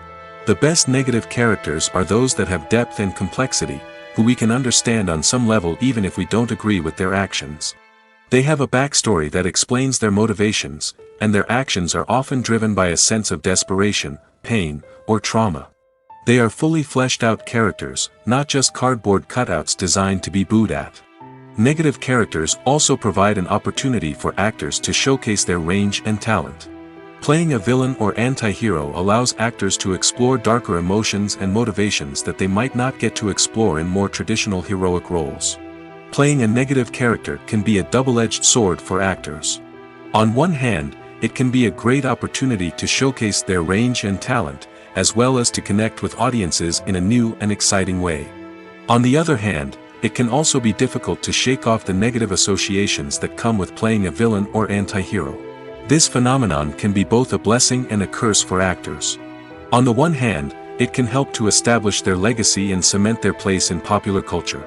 The best negative characters are those that have depth and complexity, who we can understand on some level even if we don't agree with their actions. They have a backstory that explains their motivations, and their actions are often driven by a sense of desperation, pain, or trauma. They are fully fleshed out characters, not just cardboard cutouts designed to be booed at. Negative characters also provide an opportunity for actors to showcase their range and talent. Playing a villain or anti-hero allows actors to explore darker emotions and motivations that they might not get to explore in more traditional heroic roles. Playing a negative character can be a double-edged sword for actors. On one hand, it can be a great opportunity to showcase their range and talent, as well as to connect with audiences in a new and exciting way. On the other hand, it can also be difficult to shake off the negative associations that come with playing a villain or anti-hero. This phenomenon can be both a blessing and a curse for actors. On the one hand, it can help to establish their legacy and cement their place in popular culture.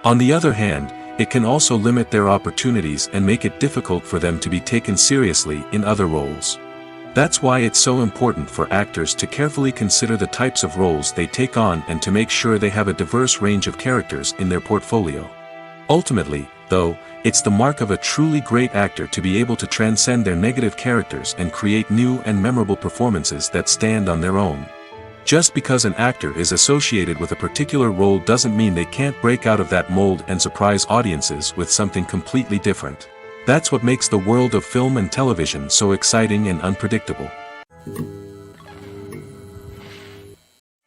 On the other hand, it can also limit their opportunities and make it difficult for them to be taken seriously in other roles. That's why it's so important for actors to carefully consider the types of roles they take on and to make sure they have a diverse range of characters in their portfolio. Ultimately, though, it's the mark of a truly great actor to be able to transcend their negative characters and create new and memorable performances that stand on their own. Just because an actor is associated with a particular role doesn't mean they can't break out of that mold and surprise audiences with something completely different. That's what makes the world of film and television so exciting and unpredictable.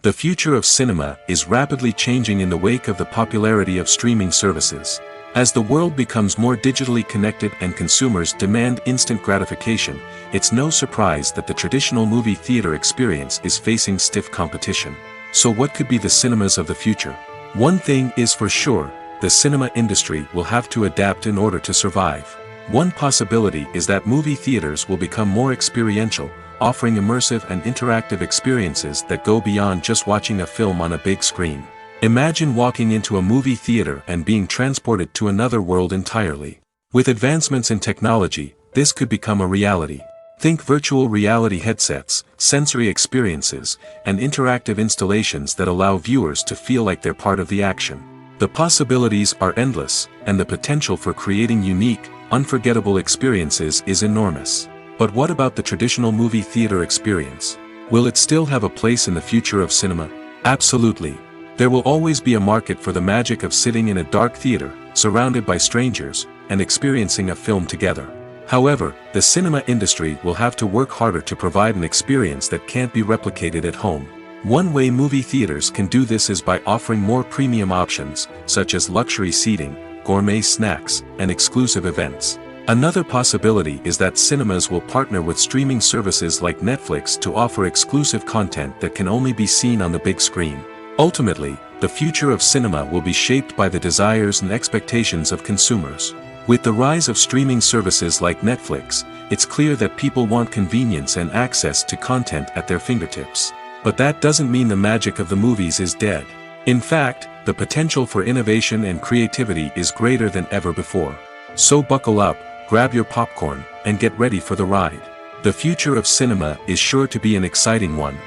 The future of cinema is rapidly changing in the wake of the popularity of streaming services. As the world becomes more digitally connected and consumers demand instant gratification, it's no surprise that the traditional movie theater experience is facing stiff competition. So what could be the cinemas of the future? One thing is for sure, the cinema industry will have to adapt in order to survive. One possibility is that movie theaters will become more experiential, offering immersive and interactive experiences that go beyond just watching a film on a big screen. Imagine walking into a movie theater and being transported to another world entirely. With advancements in technology, this could become a reality. Think virtual reality headsets, sensory experiences, and interactive installations that allow viewers to feel like they're part of the action. The possibilities are endless, and the potential for creating unique, unforgettable experiences is enormous. But what about the traditional movie theater experience? Will it still have a place in the future of cinema? Absolutely. There will always be a market for the magic of sitting in a dark theater, surrounded by strangers, and experiencing a film together. However, the cinema industry will have to work harder to provide an experience that can't be replicated at home. One way movie theaters can do this is by offering more premium options, such as luxury seating, gourmet snacks, and exclusive events. Another possibility is that cinemas will partner with streaming services like Netflix to offer exclusive content that can only be seen on the big screen. Ultimately, the future of cinema will be shaped by the desires and expectations of consumers. With the rise of streaming services like Netflix, it's clear that people want convenience and access to content at their fingertips. But that doesn't mean the magic of the movies is dead. In fact, the potential for innovation and creativity is greater than ever before. So buckle up, grab your popcorn, and get ready for the ride. The future of cinema is sure to be an exciting one.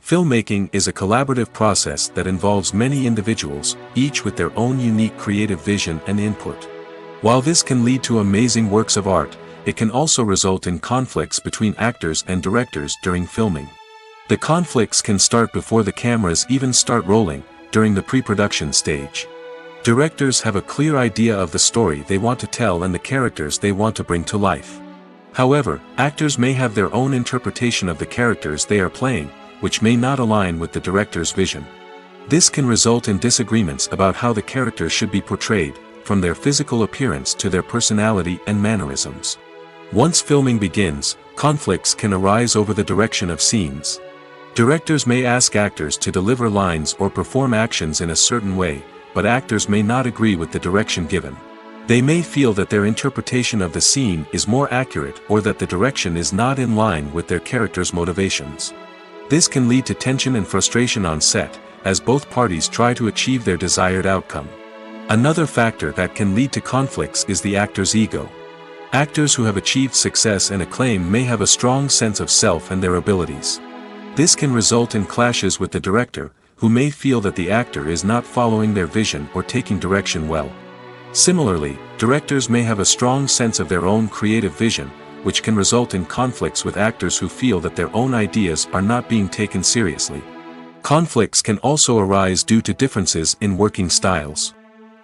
Filmmaking is a collaborative process that involves many individuals, each with their own unique creative vision and input. While this can lead to amazing works of art, it can also result in conflicts between actors and directors during filming. The conflicts can start before the cameras even start rolling, during the pre-production stage. Directors have a clear idea of the story they want to tell and the characters they want to bring to life. However, actors may have their own interpretation of the characters they are playing, which may not align with the director's vision. This can result in disagreements about how the characters should be portrayed, from their physical appearance to their personality and mannerisms. Once filming begins, conflicts can arise over the direction of scenes. Directors may ask actors to deliver lines or perform actions in a certain way, but actors may not agree with the direction given. They may feel that their interpretation of the scene is more accurate or that the direction is not in line with their character's motivations. This can lead to tension and frustration on set, as both parties try to achieve their desired outcome. Another factor that can lead to conflicts is the actor's ego. Actors who have achieved success and acclaim may have a strong sense of self and their abilities. This can result in clashes with the director, who may feel that the actor is not following their vision or taking direction well. Similarly, directors may have a strong sense of their own creative vision, which can result in conflicts with actors who feel that their own ideas are not being taken seriously. Conflicts can also arise due to differences in working styles.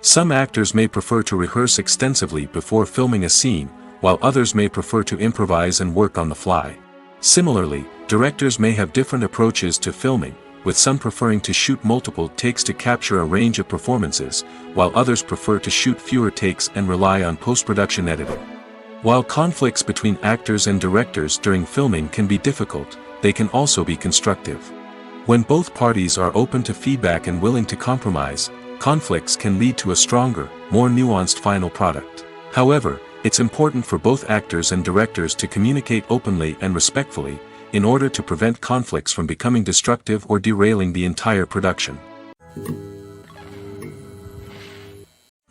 Some actors may prefer to rehearse extensively before filming a scene, while others may prefer to improvise and work on the fly. Similarly, directors may have different approaches to filming, with some preferring to shoot multiple takes to capture a range of performances, while others prefer to shoot fewer takes and rely on post-production editing. While conflicts between actors and directors during filming can be difficult, they can also be constructive. When both parties are open to feedback and willing to compromise, conflicts can lead to a stronger, more nuanced final product. However, it's important for both actors and directors to communicate openly and respectfully, in order to prevent conflicts from becoming destructive or derailing the entire production.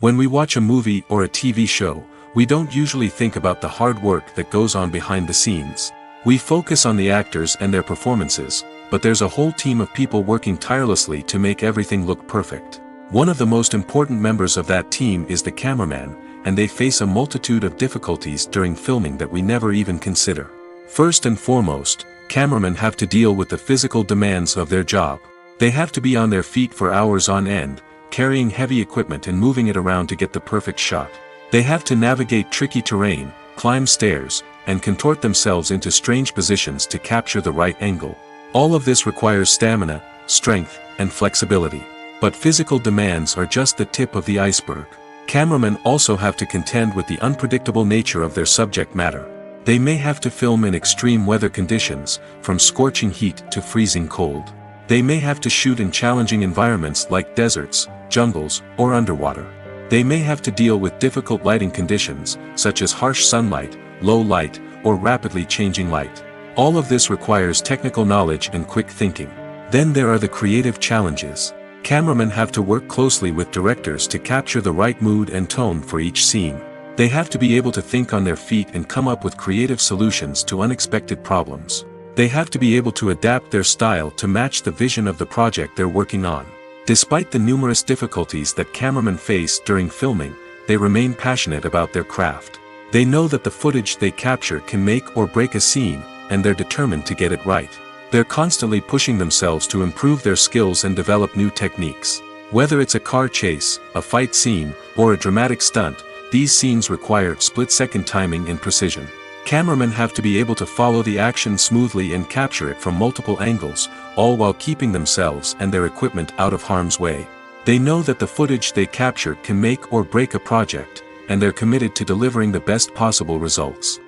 When we watch a movie or a TV show, we don't usually think about the hard work that goes on behind the scenes. We focus on the actors and their performances, but there's a whole team of people working tirelessly to make everything look perfect. One of the most important members of that team is the cameraman, and they face a multitude of difficulties during filming that we never even consider. First and foremost, cameramen have to deal with the physical demands of their job. They have to be on their feet for hours on end, carrying heavy equipment and moving it around to get the perfect shot. They have to navigate tricky terrain, climb stairs, and contort themselves into strange positions to capture the right angle. All of this requires stamina, strength, and flexibility. But physical demands are just the tip of the iceberg. Cameramen also have to contend with the unpredictable nature of their subject matter. They may have to film in extreme weather conditions, from scorching heat to freezing cold. They may have to shoot in challenging environments like deserts, jungles, or underwater. They may have to deal with difficult lighting conditions, such as harsh sunlight, low light, or rapidly changing light. All of this requires technical knowledge and quick thinking. Then there are the creative challenges. Cameramen have to work closely with directors to capture the right mood and tone for each scene. They have to be able to think on their feet and come up with creative solutions to unexpected problems. They have to be able to adapt their style to match the vision of the project they're working on. Despite the numerous difficulties that cameramen face during filming, they remain passionate about their craft. They know that the footage they capture can make or break a scene, and they're determined to get it right. They're constantly pushing themselves to improve their skills and develop new techniques. Whether it's a car chase, a fight scene, or a dramatic stunt, these scenes require split-second timing and precision. Cameramen have to be able to follow the action smoothly and capture it from multiple angles, all while keeping themselves and their equipment out of harm's way. They know that the footage they capture can make or break a project, and they're committed to delivering the best possible results.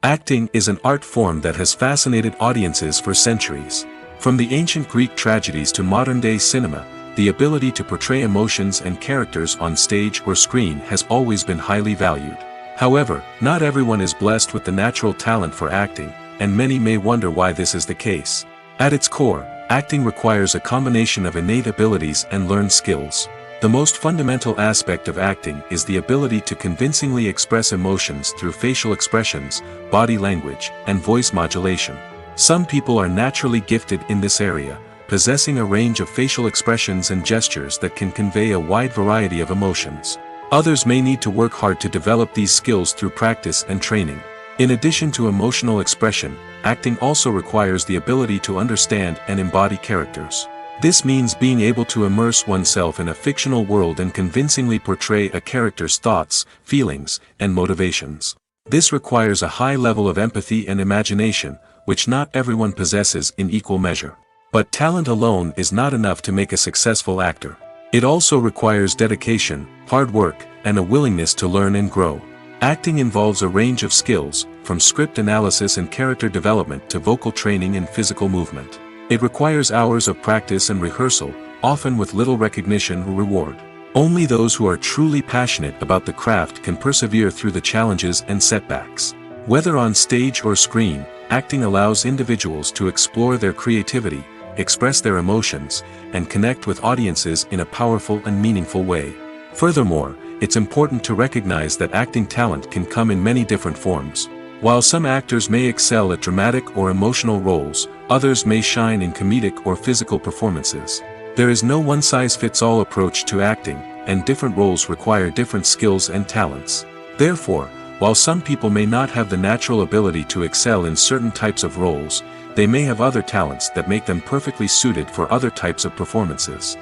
Acting is an art form that has fascinated audiences for centuries. From the ancient Greek tragedies to modern-day cinema, the ability to portray emotions and characters on stage or screen has always been highly valued. However, not everyone is blessed with the natural talent for acting, and many may wonder why this is the case. At its core, acting requires a combination of innate abilities and learned skills. The most fundamental aspect of acting is the ability to convincingly express emotions through facial expressions, body language, and voice modulation. Some people are naturally gifted in this area, possessing a range of facial expressions and gestures that can convey a wide variety of emotions. Others may need to work hard to develop these skills through practice and training. In addition to emotional expression, acting also requires the ability to understand and embody characters. This means being able to immerse oneself in a fictional world and convincingly portray a character's thoughts, feelings, and motivations. This requires a high level of empathy and imagination, which not everyone possesses in equal measure. But talent alone is not enough to make a successful actor. It also requires dedication, hard work, and a willingness to learn and grow. Acting involves a range of skills, from script analysis and character development to vocal training and physical movement. It requires hours of practice and rehearsal, often with little recognition or reward. Only those who are truly passionate about the craft can persevere through the challenges and setbacks. Whether on stage or screen, acting allows individuals to explore their creativity, express their emotions, and connect with audiences in a powerful and meaningful way. Furthermore, it's important to recognize that acting talent can come in many different forms. While some actors may excel at dramatic or emotional roles, others may shine in comedic or physical performances. There is no one-size-fits-all approach to acting, and different roles require different skills and talents. Therefore, while some people may not have the natural ability to excel in certain types of roles, they may have other talents that make them perfectly suited for other types of performances.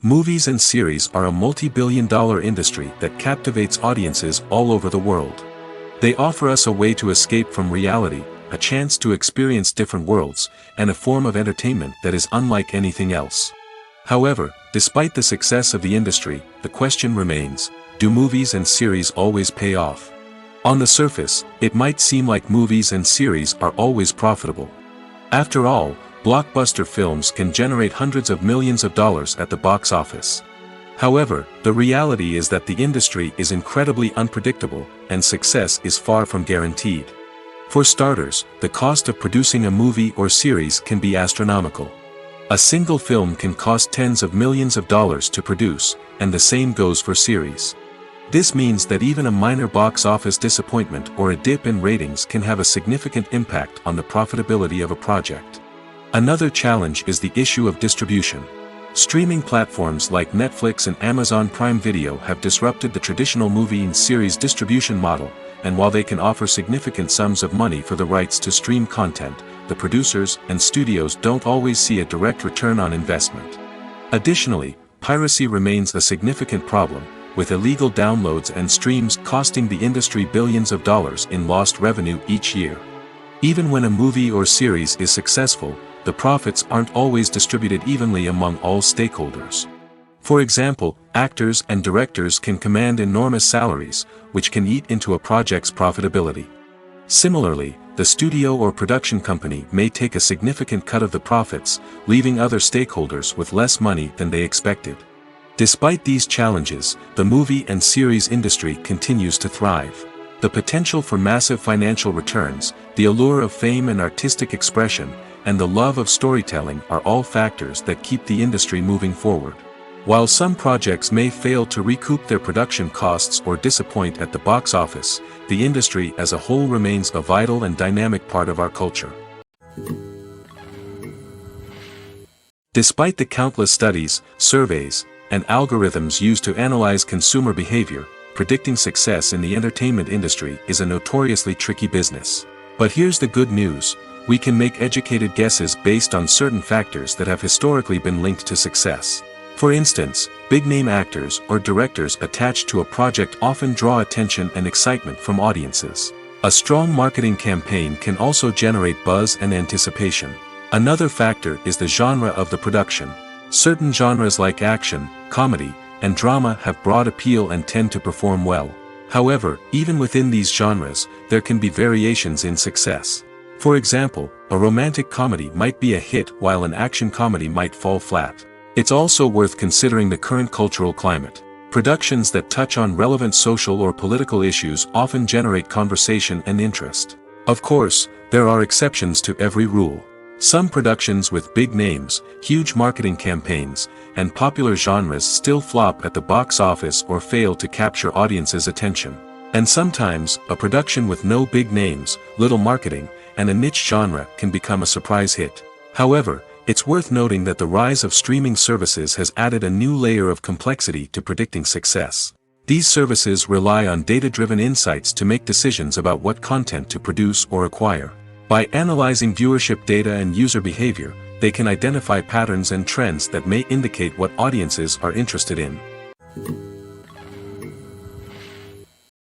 Movies and series are a multi-billion-dollar industry that captivates audiences all over the world. They offer us a way to escape from reality, a chance to experience different worlds, and a form of entertainment that is unlike anything else. However, despite the success of the industry, the question remains, do movies and series always pay off? On the surface, it might seem like movies and series are always profitable. After all, blockbuster films can generate hundreds of millions of dollars at the box office. However, the reality is that the industry is incredibly unpredictable, and success is far from guaranteed. For starters, the cost of producing a movie or series can be astronomical. A single film can cost tens of millions of dollars to produce, and the same goes for series. This means that even a minor box office disappointment or a dip in ratings can have a significant impact on the profitability of a project. Another challenge is the issue of distribution. Streaming platforms like Netflix and Amazon Prime Video have disrupted the traditional movie and series distribution model, and while they can offer significant sums of money for the rights to stream content, the producers and studios don't always see a direct return on investment. Additionally, piracy remains a significant problem, with illegal downloads and streams costing the industry billions of dollars in lost revenue each year. Even when a movie or series is successful, the profits aren't always distributed evenly among all stakeholders. For example, actors and directors can command enormous salaries, which can eat into a project's profitability. Similarly, the studio or production company may take a significant cut of the profits, leaving other stakeholders with less money than they expected. Despite these challenges, the movie and series industry continues to thrive. The potential for massive financial returns, the allure of fame and artistic expression, and the love of storytelling are all factors that keep the industry moving forward. While some projects may fail to recoup their production costs or disappoint at the box office, the industry as a whole remains a vital and dynamic part of our culture. Despite the countless studies, surveys, and algorithms used to analyze consumer behavior, predicting success in the entertainment industry is a notoriously tricky business. But here's the good news: we can make educated guesses based on certain factors that have historically been linked to success. For instance, big-name actors or directors attached to a project often draw attention and excitement from audiences. A strong marketing campaign can also generate buzz and anticipation. Another factor is the genre of the production. Certain genres like action, comedy, and drama have broad appeal and tend to perform well. However, even within these genres, there can be variations in success. For example, a romantic comedy might be a hit while an action comedy might fall flat. It's also worth considering the current cultural climate. Productions that touch on relevant social or political issues often generate conversation and interest. Of course, there are exceptions to every rule. Some productions with big names, huge marketing campaigns, and popular genres still flop at the box office or fail to capture audiences' attention. And sometimes, a production with no big names, little marketing, and a niche genre can become a surprise hit. However, it's worth noting that the rise of streaming services has added a new layer of complexity to predicting success. These services rely on data-driven insights to make decisions about what content to produce or acquire. By analyzing viewership data and user behavior, they can identify patterns and trends that may indicate what audiences are interested in.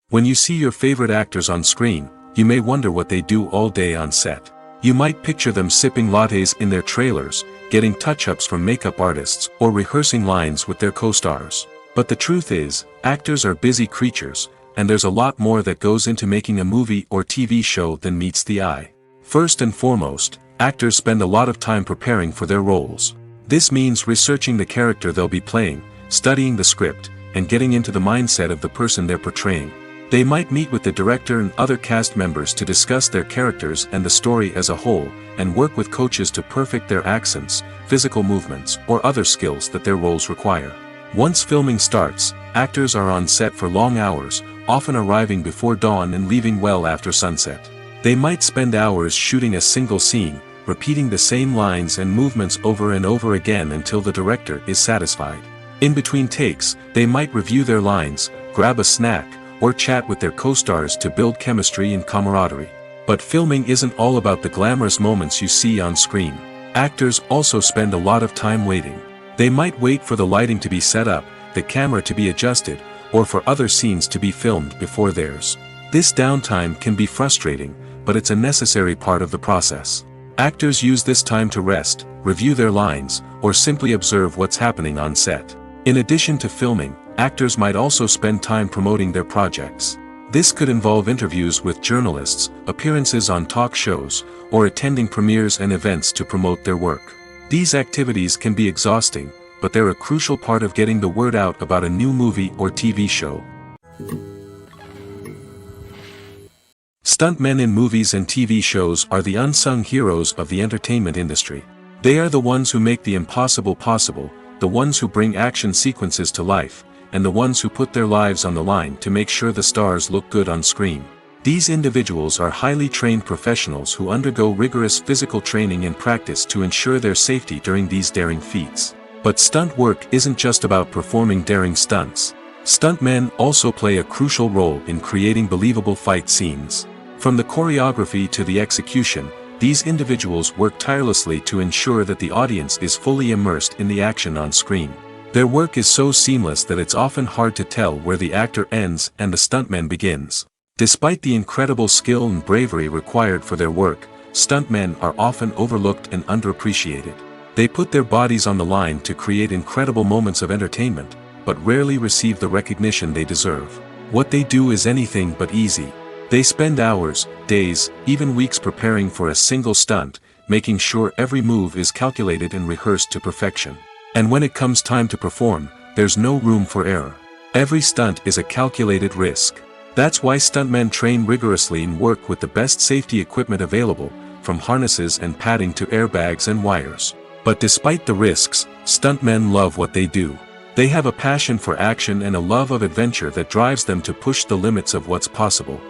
When you see your favorite actors on screen, you may wonder what they do all day on set. You might picture them sipping lattes in their trailers, getting touch-ups from makeup artists, or rehearsing lines with their co-stars. But the truth is, actors are busy creatures, and there's a lot more that goes into making a movie or TV show than meets the eye. First and foremost, actors spend a lot of time preparing for their roles. This means researching the character they'll be playing, studying the script, and getting into the mindset of the person they're portraying. They might meet with the director and other cast members to discuss their characters and the story as a whole, and work with coaches to perfect their accents, physical movements, or other skills that their roles require. Once filming starts, actors are on set for long hours, often arriving before dawn and leaving well after sunset. They might spend hours shooting a single scene, repeating the same lines and movements over and over again until the director is satisfied. In between takes, they might review their lines, grab a snack, or chat with their co-stars to build chemistry and camaraderie. But filming isn't all about the glamorous moments you see on screen. Actors also spend a lot of time waiting. They might wait for the lighting to be set up, the camera to be adjusted, or for other scenes to be filmed before theirs. This downtime can be frustrating, but it's a necessary part of the process. Actors use this time to rest, review their lines, or simply observe what's happening on set. In addition to filming, actors might also spend time promoting their projects. This could involve interviews with journalists, appearances on talk shows, or attending premieres and events to promote their work. These activities can be exhausting, but they're a crucial part of getting the word out about a new movie or TV show. Stuntmen in movies and TV shows are the unsung heroes of the entertainment industry. They are the ones who make the impossible possible, the ones who bring action sequences to life, and the ones who put their lives on the line to make sure the stars look good on screen. These individuals are highly trained professionals who undergo rigorous physical training and practice to ensure their safety during these daring feats. But stunt work isn't just about performing daring stunts. Stuntmen also play a crucial role in creating believable fight scenes. From the choreography to the execution, these individuals work tirelessly to ensure that the audience is fully immersed in the action on screen. Their work is so seamless that it's often hard to tell where the actor ends and the stuntman begins. Despite the incredible skill and bravery required for their work, stuntmen are often overlooked and underappreciated. They put their bodies on the line to create incredible moments of entertainment, but rarely receive the recognition they deserve. What they do is anything but easy. They spend hours, days, even weeks preparing for a single stunt, making sure every move is calculated and rehearsed to perfection. And when it comes time to perform, there's no room for error. Every stunt is a calculated risk. That's why stuntmen train rigorously and work with the best safety equipment available, from harnesses and padding to airbags and wires. But despite the risks, stuntmen love what they do. They have a passion for action and a love of adventure that drives them to push the limits of what's possible.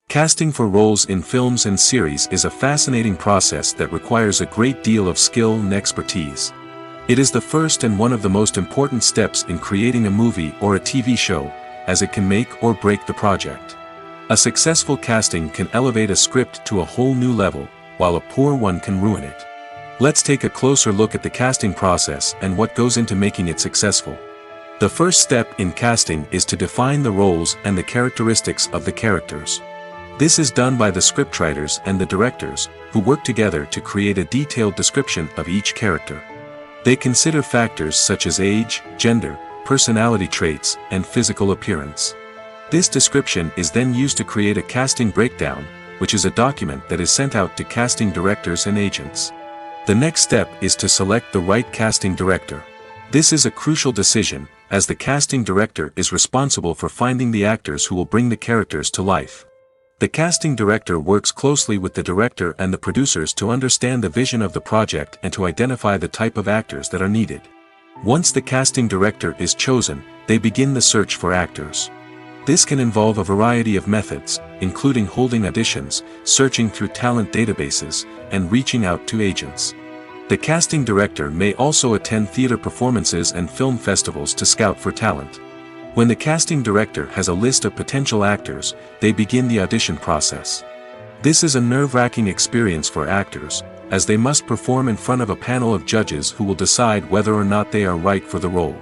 Casting for roles in films and series is a fascinating process that requires a great deal of skill and expertise. It is the first and one of the most important steps in creating a movie or a TV show, as it can make or break the project. A successful casting can elevate a script to a whole new level, while a poor one can ruin it. Let's take a closer look at the casting process and what goes into making it successful. The first step in casting is to define the roles and the characteristics of the characters. This is done by the scriptwriters and the directors, who work together to create a detailed description of each character. They consider factors such as age, gender, personality traits, and physical appearance. This description is then used to create a casting breakdown, which is a document that is sent out to casting directors and agents. The next step is to select the right casting director. This is a crucial decision, as the casting director is responsible for finding the actors who will bring the characters to life. The casting director works closely with the director and the producers to understand the vision of the project and to identify the type of actors that are needed. Once the casting director is chosen, they begin the search for actors. This can involve a variety of methods, including holding auditions, searching through talent databases, and reaching out to agents. The casting director may also attend theater performances and film festivals to scout for talent. When the casting director has a list of potential actors, they begin the audition process. This is a nerve-wracking experience for actors, as they must perform in front of a panel of judges who will decide whether or not they are right for the role.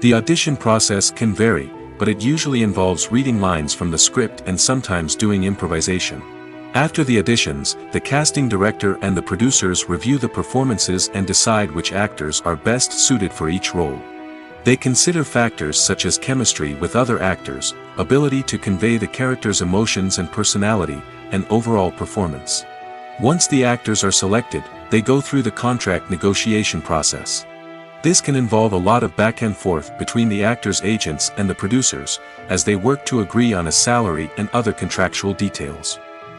The audition process can vary, but it usually involves reading lines from the script and sometimes doing improvisation. After the auditions, the casting director and the producers review the performances and decide which actors are best suited for each role. They consider factors such as chemistry with other actors, ability to convey the character's emotions and personality, and overall performance. Once the actors are selected, they go through the contract negotiation process. This can involve a lot of back and forth between the actors' agents and the producers, as they work to agree on a salary and other contractual details.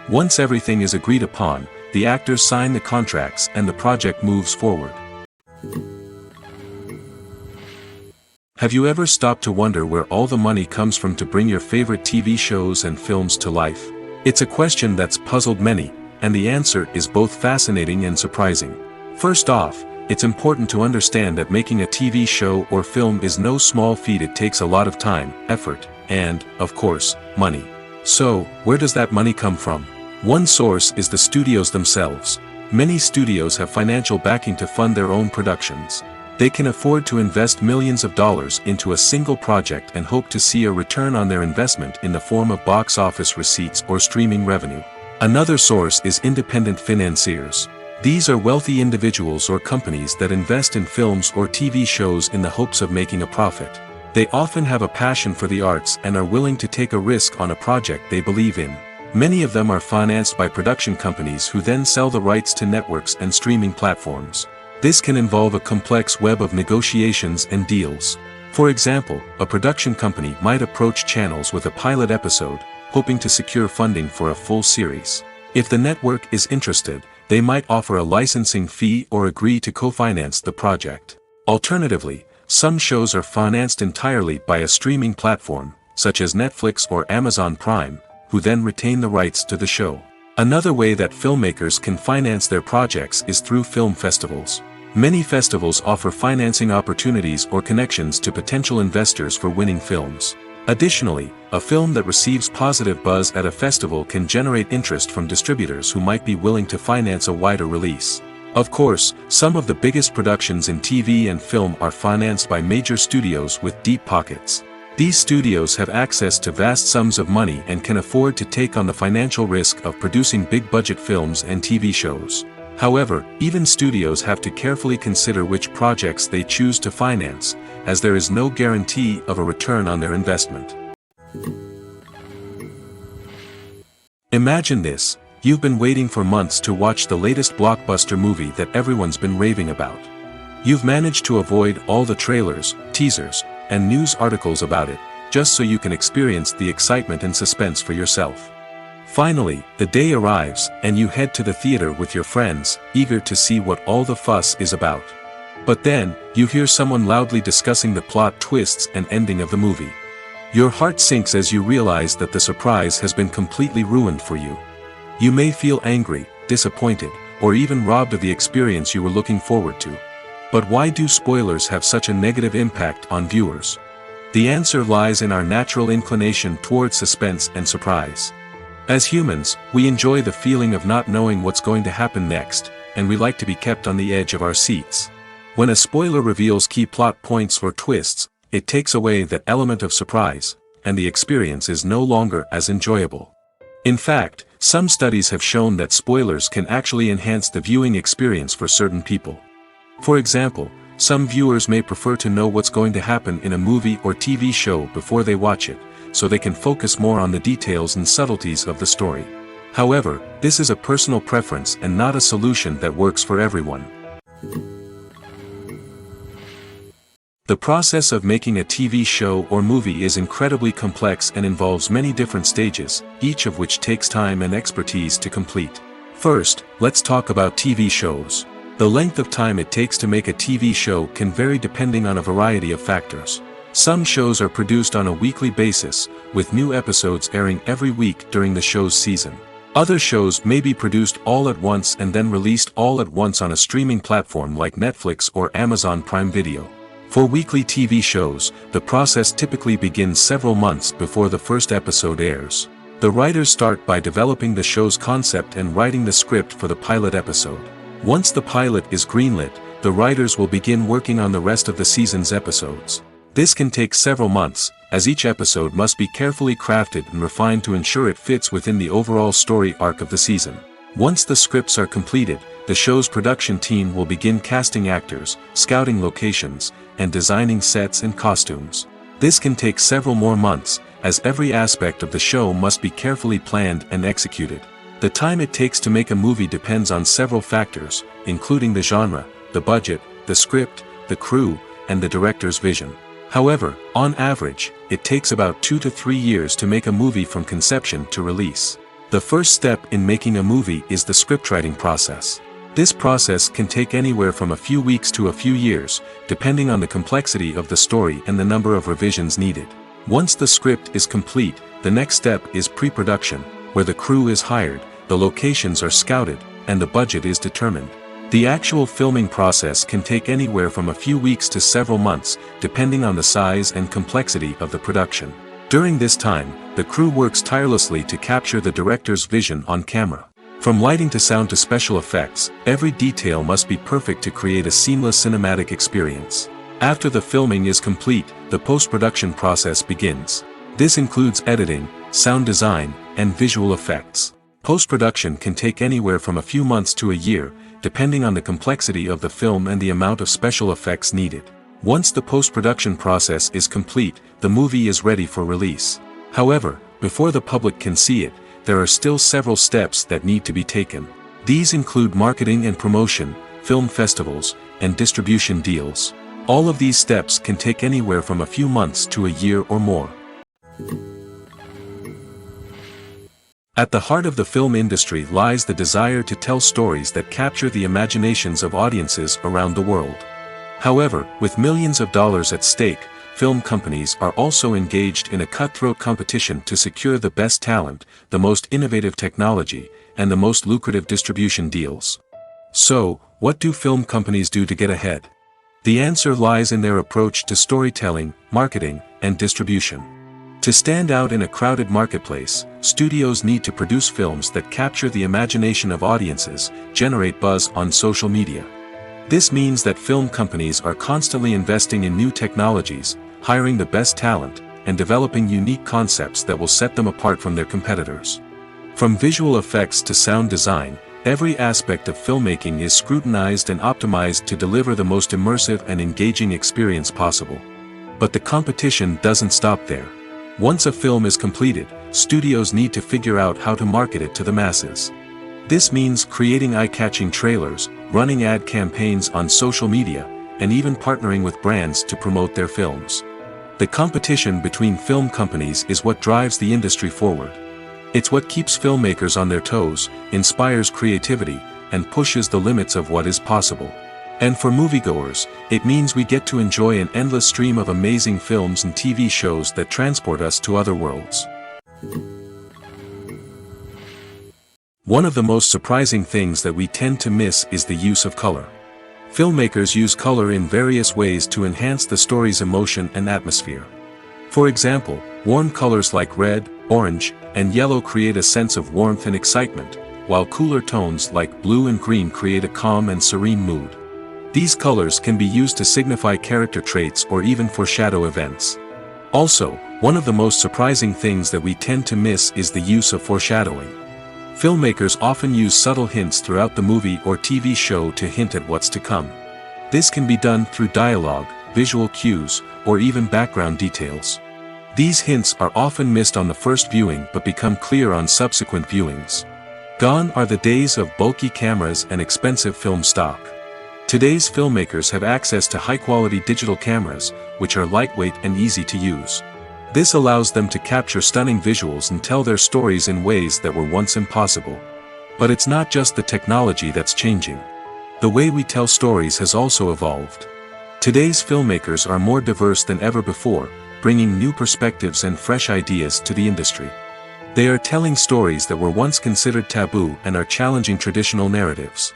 Once everything is agreed upon, the actors sign the contracts and the project moves forward. Have you ever stopped to wonder where all the money comes from to bring your favorite TV shows and films to life? It's a question that's puzzled many, and the answer is both fascinating and surprising. First off, it's important to understand that making a TV show or film is no small feat. It takes a lot of time, effort, and, of course, money. So, where does that money come from? One source is the studios themselves. Many studios have financial backing to fund their own productions. They can afford to invest millions of dollars into a single project and hope to see a return on their investment in the form of box office receipts or streaming revenue. Another source is independent financiers. These are wealthy individuals or companies that invest in films or TV shows in the hopes of making a profit. They often have a passion for the arts and are willing to take a risk on a project they believe in. Many of them are financed by production companies who then sell the rights to networks and streaming platforms. This can involve a complex web of negotiations and deals. For example, a production company might approach channels with a pilot episode, hoping to secure funding for a full series. If the network is interested, they might offer a licensing fee or agree to co-finance the project. Alternatively, some shows are financed entirely by a streaming platform, such as Netflix or Amazon Prime, who then retain the rights to the show. Another way that filmmakers can finance their projects is through film festivals. Many festivals offer financing opportunities or connections to potential investors for winning films. Additionally, a film that receives positive buzz at a festival can generate interest from distributors who might be willing to finance a wider release. Of course, some of the biggest productions in TV and film are financed by major studios with deep pockets. These studios have access to vast sums of money and can afford to take on the financial risk of producing big-budget films and TV shows. However, even studios have to carefully consider which projects they choose to finance, as there is no guarantee of a return on their investment. Imagine this: you've been waiting for months to watch the latest blockbuster movie that everyone's been raving about. You've managed to avoid all the trailers, teasers, and news articles about it, just so you can experience the excitement and suspense for yourself. Finally, the day arrives, and you head to the theater with your friends, eager to see what all the fuss is about. But then, you hear someone loudly discussing the plot twists and ending of the movie. Your heart sinks as you realize that the surprise has been completely ruined for you. You may feel angry, disappointed, or even robbed of the experience you were looking forward to. But why do spoilers have such a negative impact on viewers? The answer lies in our natural inclination towards suspense and surprise. As humans, we enjoy the feeling of not knowing what's going to happen next, and we like to be kept on the edge of our seats. When a spoiler reveals key plot points or twists, it takes away that element of surprise, and the experience is no longer as enjoyable. In fact, some studies have shown that spoilers can actually enhance the viewing experience for certain people. For example, some viewers may prefer to know what's going to happen in a movie or TV show before they watch it, so they can focus more on the details and subtleties of the story. However, this is a personal preference and not a solution that works for everyone. The process of making a TV show or movie is incredibly complex and involves many different stages, each of which takes time and expertise to complete. First, let's talk about TV shows. The length of time it takes to make a TV show can vary depending on a variety of factors. Some shows are produced on a weekly basis, with new episodes airing every week during the show's season. Other shows may be produced all at once and then released all at once on a streaming platform like Netflix or Amazon Prime Video. For weekly TV shows, the process typically begins several months before the first episode airs. The writers start by developing the show's concept and writing the script for the pilot episode. Once the pilot is greenlit, the writers will begin working on the rest of the season's episodes. This can take several months, as each episode must be carefully crafted and refined to ensure it fits within the overall story arc of the season. Once the scripts are completed, the show's production team will begin casting actors, scouting locations, and designing sets and costumes. This can take several more months, as every aspect of the show must be carefully planned and executed. The time it takes to make a movie depends on several factors, including the genre, the budget, the script, the crew, and the director's vision. However, on average, it takes about 2 to 3 years to make a movie from conception to release. The first step in making a movie is the scriptwriting process. This process can take anywhere from a few weeks to a few years, depending on the complexity of the story and the number of revisions needed. Once the script is complete, the next step is pre-production, where the crew is hired, the locations are scouted, and the budget is determined. The actual filming process can take anywhere from a few weeks to several months, depending on the size and complexity of the production. During this time, the crew works tirelessly to capture the director's vision on camera. From lighting to sound to special effects, every detail must be perfect to create a seamless cinematic experience. After the filming is complete, the post-production process begins. This includes editing, sound design, and visual effects. Post-production can take anywhere from a few months to a year, depending on the complexity of the film and the amount of special effects needed. Once the post-production process is complete, the movie is ready for release. However, before the public can see it, there are still several steps that need to be taken. These include marketing and promotion, film festivals, and distribution deals. All of these steps can take anywhere from a few months to a year or more. At the heart of the film industry lies the desire to tell stories that capture the imaginations of audiences around the world. However, with millions of dollars at stake, film companies are also engaged in a cutthroat competition to secure the best talent, the most innovative technology, and the most lucrative distribution deals. So, what do film companies do to get ahead? The answer lies in their approach to storytelling, marketing, and distribution. To stand out in a crowded marketplace, studios need to produce films that capture the imagination of audiences, generate buzz on social media. This means that film companies are constantly investing in new technologies, hiring the best talent, and developing unique concepts that will set them apart from their competitors. From visual effects to sound design, every aspect of filmmaking is scrutinized and optimized to deliver the most immersive and engaging experience possible. But the competition doesn't stop there. Once a film is completed, studios need to figure out how to market it to the masses. This means creating eye-catching trailers, running ad campaigns on social media, and even partnering with brands to promote their films. The competition between film companies is what drives the industry forward. It's what keeps filmmakers on their toes, inspires creativity, and pushes the limits of what is possible. And for moviegoers, it means we get to enjoy an endless stream of amazing films and TV shows that transport us to other worlds. One of the most surprising things that we tend to miss is the use of color. Filmmakers use color in various ways to enhance the story's emotion and atmosphere. For example, warm colors like red, orange, and yellow create a sense of warmth and excitement, while cooler tones like blue and green create a calm and serene mood. These colors can be used to signify character traits or even foreshadow events. Also, one of the most surprising things that we tend to miss is the use of foreshadowing. Filmmakers often use subtle hints throughout the movie or TV show to hint at what's to come. This can be done through dialogue, visual cues, or even background details. These hints are often missed on the first viewing but become clear on subsequent viewings. Gone are the days of bulky cameras and expensive film stock. Today's filmmakers have access to high-quality digital cameras, which are lightweight and easy to use. This allows them to capture stunning visuals and tell their stories in ways that were once impossible. But it's not just the technology that's changing. The way we tell stories has also evolved. Today's filmmakers are more diverse than ever before, bringing new perspectives and fresh ideas to the industry. They are telling stories that were once considered taboo and are challenging traditional narratives.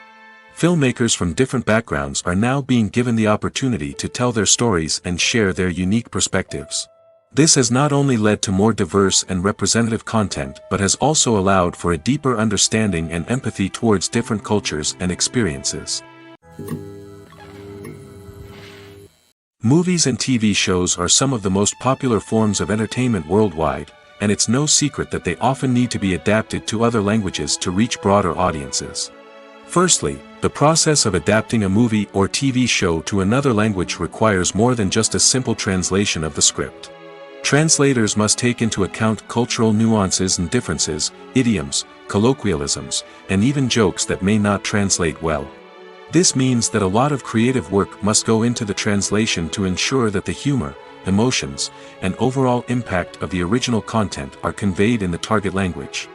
Filmmakers from different backgrounds are now being given the opportunity to tell their stories and share their unique perspectives. This has not only led to more diverse and representative content but has also allowed for a deeper understanding and empathy towards different cultures and experiences. Movies and TV shows are some of the most popular forms of entertainment worldwide, and it's no secret that they often need to be adapted to other languages to reach broader audiences. Firstly, the process of adapting a movie or TV show to another language requires more than just a simple translation of the script. Translators must take into account cultural nuances and differences, idioms, colloquialisms, and even jokes that may not translate well. This means that a lot of creative work must go into the translation to ensure that the humor, emotions, and overall impact of the original content are conveyed in the target language.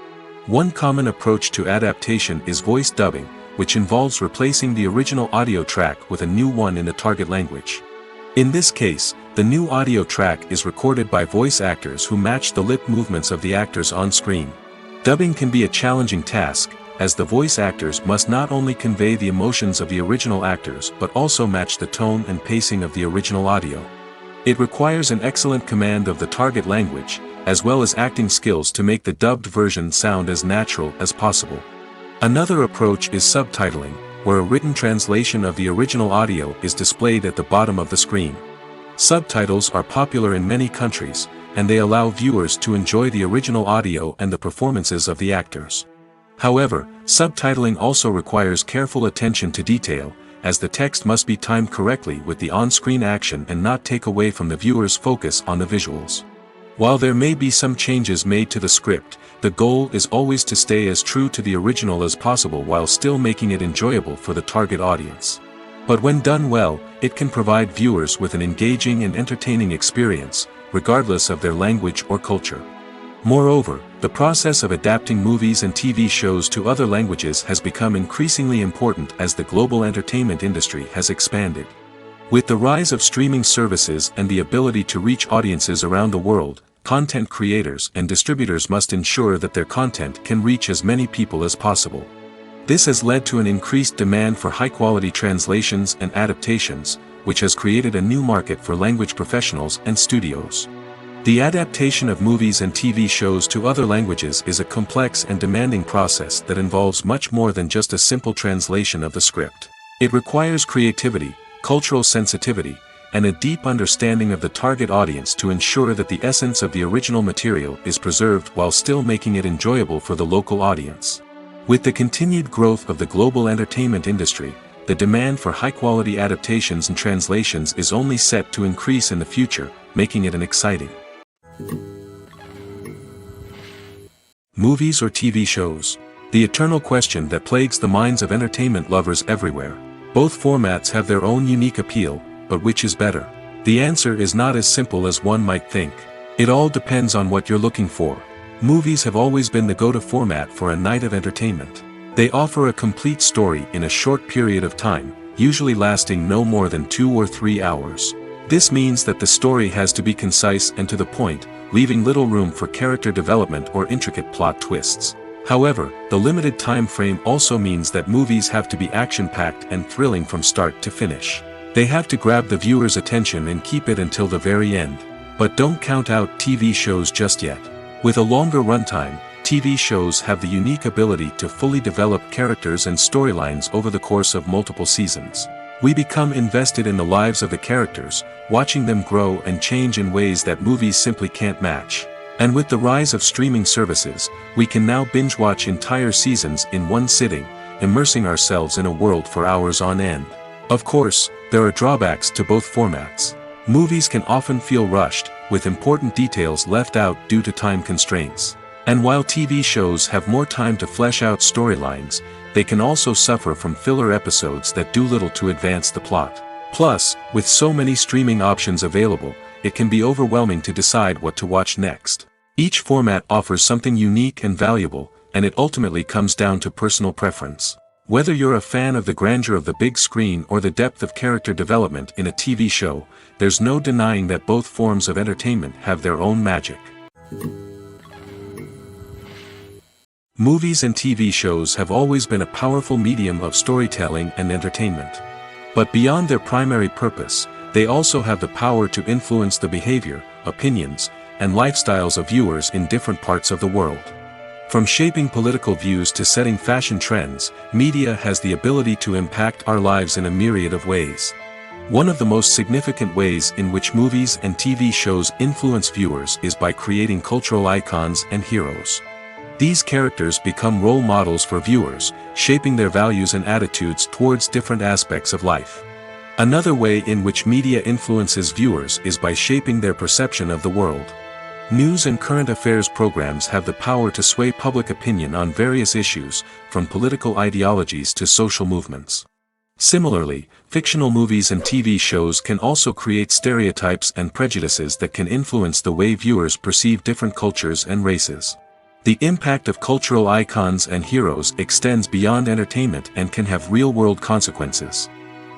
One common approach to adaptation is voice dubbing, which involves replacing the original audio track with a new one in the target language. In this case, the new audio track is recorded by voice actors who match the lip movements of the actors on screen. Dubbing can be a challenging task, as the voice actors must not only convey the emotions of the original actors but also match the tone and pacing of the original audio. It requires an excellent command of the target language, as well as acting skills to make the dubbed version sound as natural as possible. Another approach is subtitling, where a written translation of the original audio is displayed at the bottom of the screen. Subtitles are popular in many countries, and they allow viewers to enjoy the original audio and the performances of the actors. However, subtitling also requires careful attention to detail, as the text must be timed correctly with the on-screen action and not take away from the viewer's focus on the visuals. While there may be some changes made to the script, the goal is always to stay as true to the original as possible while still making it enjoyable for the target audience. But when done well, it can provide viewers with an engaging and entertaining experience, regardless of their language or culture. Moreover, the process of adapting movies and TV shows to other languages has become increasingly important as the global entertainment industry has expanded. With the rise of streaming services and the ability to reach audiences around the world, content creators and distributors must ensure that their content can reach as many people as possible. This has led to an increased demand for high-quality translations and adaptations, which has created a new market for language professionals and studios. The adaptation of movies and TV shows to other languages is a complex and demanding process that involves much more than just a simple translation of the script. It requires creativity, cultural sensitivity, and a deep understanding of the target audience to ensure that the essence of the original material is preserved while still making it enjoyable for the local audience. With the continued growth of the global entertainment industry, the demand for high-quality adaptations and translations is only set to increase in the future, making it an exciting. Movies or TV shows? The eternal question that plagues the minds of entertainment lovers everywhere. Both formats have their own unique appeal, but which is better? The answer is not as simple as one might think. It all depends on what you're looking for. Movies have always been the go-to format for a night of entertainment. They offer a complete story in a short period of time, usually lasting no more than 2 or 3 hours. This means that the story has to be concise and to the point, leaving little room for character development or intricate plot twists. However, the limited time frame also means that movies have to be action-packed and thrilling from start to finish. They have to grab the viewer's attention and keep it until the very end. But don't count out TV shows just yet. With a longer runtime, TV shows have the unique ability to fully develop characters and storylines over the course of multiple seasons. We become invested in the lives of the characters, watching them grow and change in ways that movies simply can't match. And with the rise of streaming services, we can now binge-watch entire seasons in one sitting, immersing ourselves in a world for hours on end. Of course, there are drawbacks to both formats. Movies can often feel rushed, with important details left out due to time constraints. And while TV shows have more time to flesh out storylines, they can also suffer from filler episodes that do little to advance the plot. Plus, with so many streaming options available, it can be overwhelming to decide what to watch next. Each format offers something unique and valuable, and it ultimately comes down to personal preference. Whether you're a fan of the grandeur of the big screen or the depth of character development in a TV show, there's no denying that both forms of entertainment have their own magic. Movies and TV shows have always been a powerful medium of storytelling and entertainment. But beyond their primary purpose, they also have the power to influence the behavior, opinions, and lifestyles of viewers in different parts of the world. From shaping political views to setting fashion trends, media has the ability to impact our lives in a myriad of ways. One of the most significant ways in which movies and TV shows influence viewers is by creating cultural icons and heroes. These characters become role models for viewers, shaping their values and attitudes towards different aspects of life. Another way in which media influences viewers is by shaping their perception of the world. News and current affairs programs have the power to sway public opinion on various issues, from political ideologies to social movements. Similarly, fictional movies and TV shows can also create stereotypes and prejudices that can influence the way viewers perceive different cultures and races. The impact of cultural icons and heroes extends beyond entertainment and can have real-world consequences.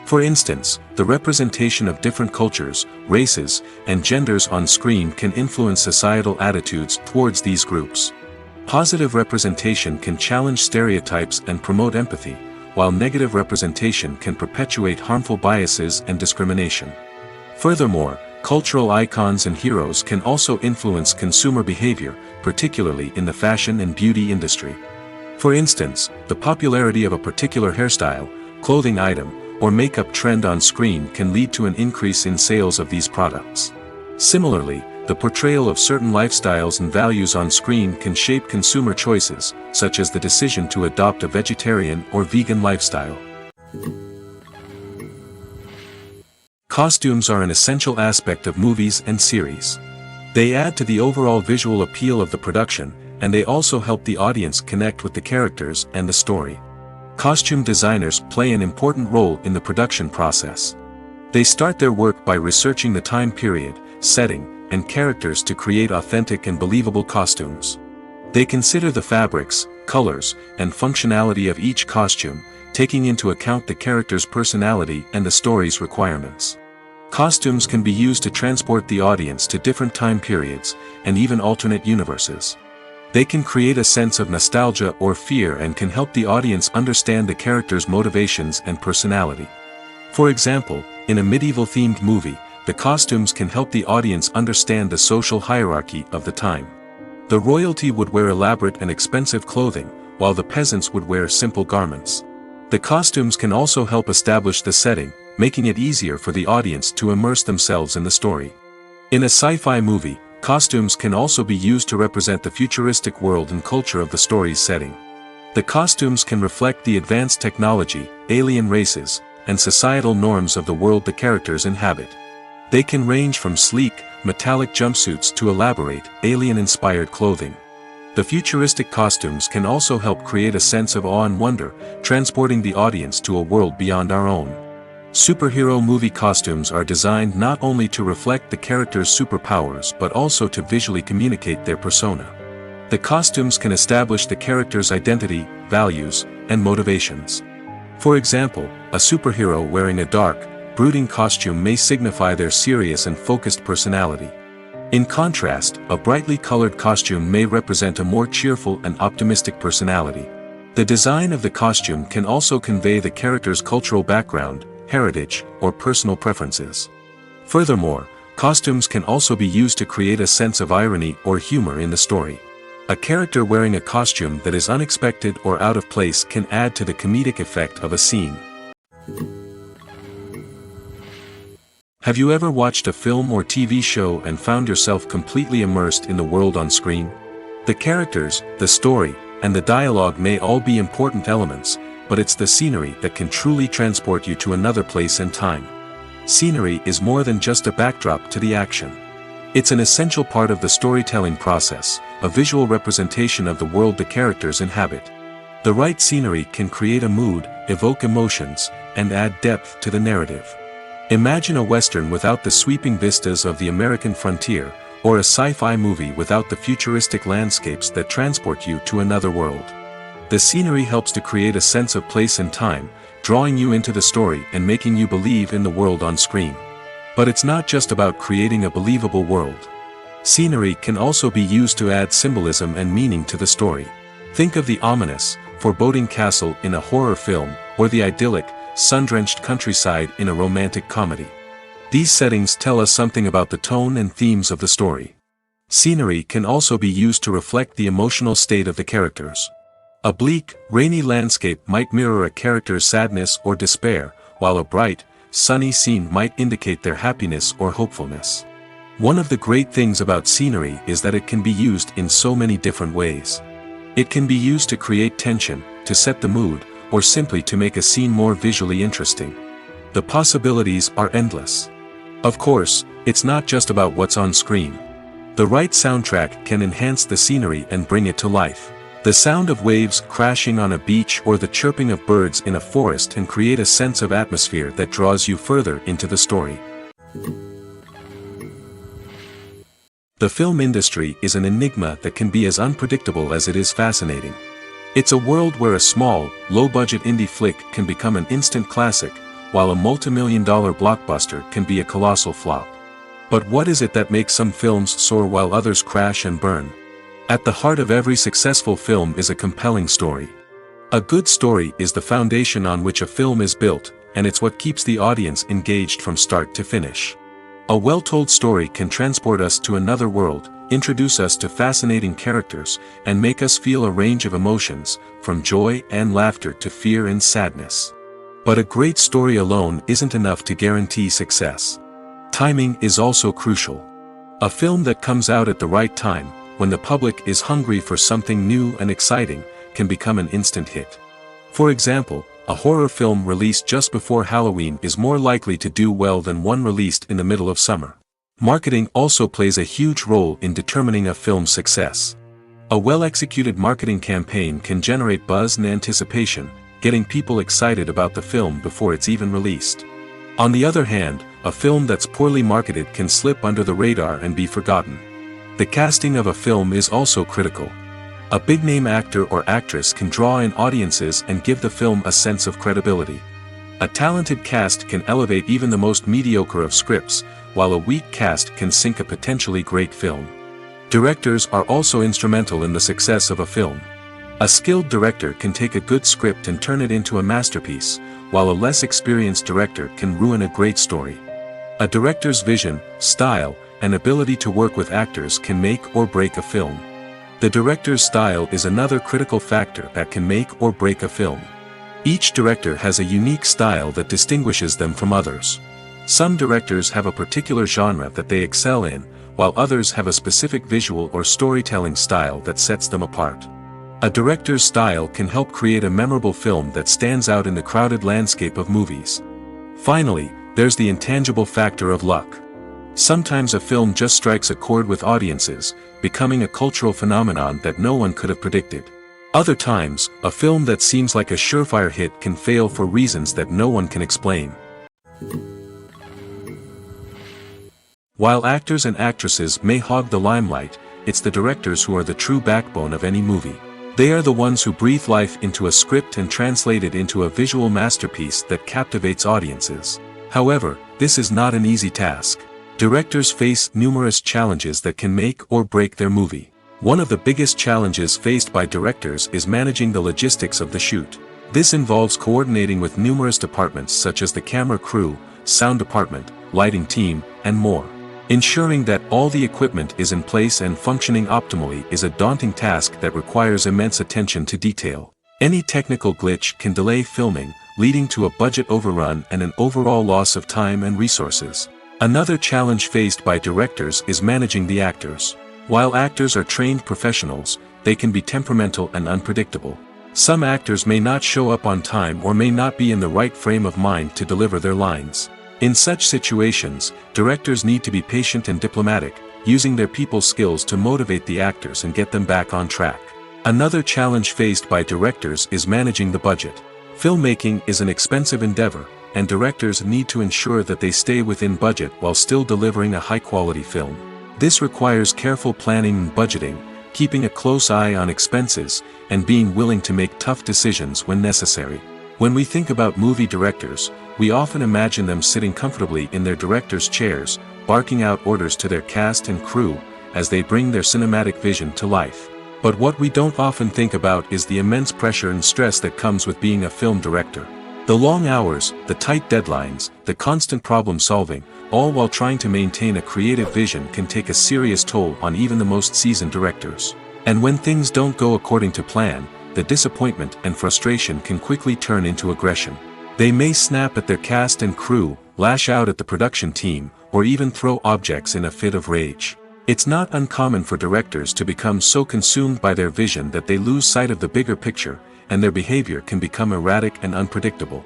For instance, the representation of different cultures, races, and genders on screen can influence societal attitudes towards these groups. Positive representation can challenge stereotypes and promote empathy, while negative representation can perpetuate harmful biases and discrimination. Furthermore, cultural icons and heroes can also influence consumer behavior, particularly in the fashion and beauty industry. For instance, the popularity of a particular hairstyle, clothing item, or makeup trend on screen can lead to an increase in sales of these products. Similarly, the portrayal of certain lifestyles and values on screen can shape consumer choices, such as the decision to adopt a vegetarian or vegan lifestyle. Costumes are an essential aspect of movies and series. They add to the overall visual appeal of the production, and they also help the audience connect with the characters and the story. Costume designers play an important role in the production process. They start their work by researching the time period, setting, and characters to create authentic and believable costumes. They consider the fabrics, colors, and functionality of each costume, taking into account the character's personality and the story's requirements. Costumes can be used to transport the audience to different time periods, and even alternate universes. They can create a sense of nostalgia or fear and can help the audience understand the character's motivations and personality. For example, in a medieval-themed movie, the costumes can help the audience understand the social hierarchy of the time. The royalty would wear elaborate and expensive clothing, while the peasants would wear simple garments. The costumes can also help establish the setting, making it easier for the audience to immerse themselves in the story. In a sci-fi movie, costumes can also be used to represent the futuristic world and culture of the story's setting. The costumes can reflect the advanced technology, alien races, and societal norms of the world the characters inhabit. They can range from sleek, metallic jumpsuits to elaborate, alien-inspired clothing. The futuristic costumes can also help create a sense of awe and wonder, transporting the audience to a world beyond our own. Superhero movie costumes are designed not only to reflect the character's superpowers but also to visually communicate their persona. The costumes can establish the character's identity, values, and motivations. For example, a superhero wearing a dark, brooding costume may signify their serious and focused personality. In contrast, a brightly colored costume may represent a more cheerful and optimistic personality. The design of the costume can also convey the character's cultural background, heritage, or personal preferences. Furthermore, costumes can also be used to create a sense of irony or humor in the story. A character wearing a costume that is unexpected or out of place can add to the comedic effect of a scene. Have you ever watched a film or TV show and found yourself completely immersed in the world on screen? The characters, the story, and the dialogue may all be important elements, but it's the scenery that can truly transport you to another place and time. Scenery is more than just a backdrop to the action. It's an essential part of the storytelling process, a visual representation of the world the characters inhabit. The right scenery can create a mood, evoke emotions, and add depth to the narrative. Imagine a Western without the sweeping vistas of the American frontier, or a sci-fi movie without the futuristic landscapes that transport you to another world. The scenery helps to create a sense of place and time, drawing you into the story and making you believe in the world on screen. But it's not just about creating a believable world. Scenery can also be used to add symbolism and meaning to the story. Think of the ominous, foreboding castle in a horror film, or the idyllic, sun-drenched countryside in a romantic comedy. These settings tell us something about the tone and themes of the story. Scenery can also be used to reflect the emotional state of the characters. A bleak, rainy landscape might mirror a character's sadness or despair, while a bright, sunny scene might indicate their happiness or hopefulness. One of the great things about scenery is that it can be used in so many different ways. It can be used to create tension, to set the mood, or simply to make a scene more visually interesting. The possibilities are endless. Of course, it's not just about what's on screen. The right soundtrack can enhance the scenery and bring it to life. The sound of waves crashing on a beach or the chirping of birds in a forest can create a sense of atmosphere that draws you further into the story. The film industry is an enigma that can be as unpredictable as it is fascinating. It's a world where a small, low-budget indie flick can become an instant classic, while a multi-million-dollar blockbuster can be a colossal flop. But what is it that makes some films soar while others crash and burn? At the heart of every successful film is a compelling story. A good story is the foundation on which a film is built, and it's what keeps the audience engaged from start to finish. A well-told story can transport us to another world, introduce us to fascinating characters, and make us feel a range of emotions, from joy and laughter to fear and sadness. But a great story alone isn't enough to guarantee success. Timing is also crucial. A film that comes out at the right time, when the public is hungry for something new and exciting, can become an instant hit. For example, a horror film released just before Halloween is more likely to do well than one released in the middle of summer. Marketing also plays a huge role in determining a film's success. A well-executed marketing campaign can generate buzz and anticipation, getting people excited about the film before it's even released. On the other hand, a film that's poorly marketed can slip under the radar and be forgotten. The casting of a film is also critical. A big-name actor or actress can draw in audiences and give the film a sense of credibility. A talented cast can elevate even the most mediocre of scripts, while a weak cast can sink a potentially great film. Directors are also instrumental in the success of a film. A skilled director can take a good script and turn it into a masterpiece, while a less experienced director can ruin a great story. A director's vision, style, and ability to work with actors can make or break a film. The director's style is another critical factor that can make or break a film. Each director has a unique style that distinguishes them from others. Some directors have a particular genre that they excel in, while others have a specific visual or storytelling style that sets them apart. A director's style can help create a memorable film that stands out in the crowded landscape of movies. Finally, there's the intangible factor of luck. Sometimes a film just strikes a chord with audiences, becoming a cultural phenomenon that no one could have predicted. Other times, a film that seems like a surefire hit can fail for reasons that no one can explain. While actors and actresses may hog the limelight, it's the directors who are the true backbone of any movie. They are the ones who breathe life into a script and translate it into a visual masterpiece that captivates audiences. However, this is not an easy task. Directors face numerous challenges that can make or break their movie. One of the biggest challenges faced by directors is managing the logistics of the shoot. This involves coordinating with numerous departments such as the camera crew, sound department, lighting team, and more. Ensuring that all the equipment is in place and functioning optimally is a daunting task that requires immense attention to detail. Any technical glitch can delay filming, leading to a budget overrun and an overall loss of time and resources. Another challenge faced by directors is managing the actors. While actors are trained professionals, they can be temperamental and unpredictable. Some actors may not show up on time or may not be in the right frame of mind to deliver their lines. In such situations, directors need to be patient and diplomatic, using their people skills to motivate the actors and get them back on track. Another challenge faced by directors is managing the budget. Filmmaking is an expensive endeavor, and directors need to ensure that they stay within budget while still delivering a high-quality film. This requires careful planning and budgeting, keeping a close eye on expenses, and being willing to make tough decisions when necessary. When we think about movie directors, we often imagine them sitting comfortably in their director's chairs, barking out orders to their cast and crew, as they bring their cinematic vision to life. But what we don't often think about is the immense pressure and stress that comes with being a film director. The long hours, the tight deadlines, the constant problem solving, all while trying to maintain a creative vision can take a serious toll on even the most seasoned directors. And when things don't go according to plan, the disappointment and frustration can quickly turn into aggression. They may snap at their cast and crew, lash out at the production team, or even throw objects in a fit of rage. It's not uncommon for directors to become so consumed by their vision that they lose sight of the bigger picture, and their behavior can become erratic and unpredictable.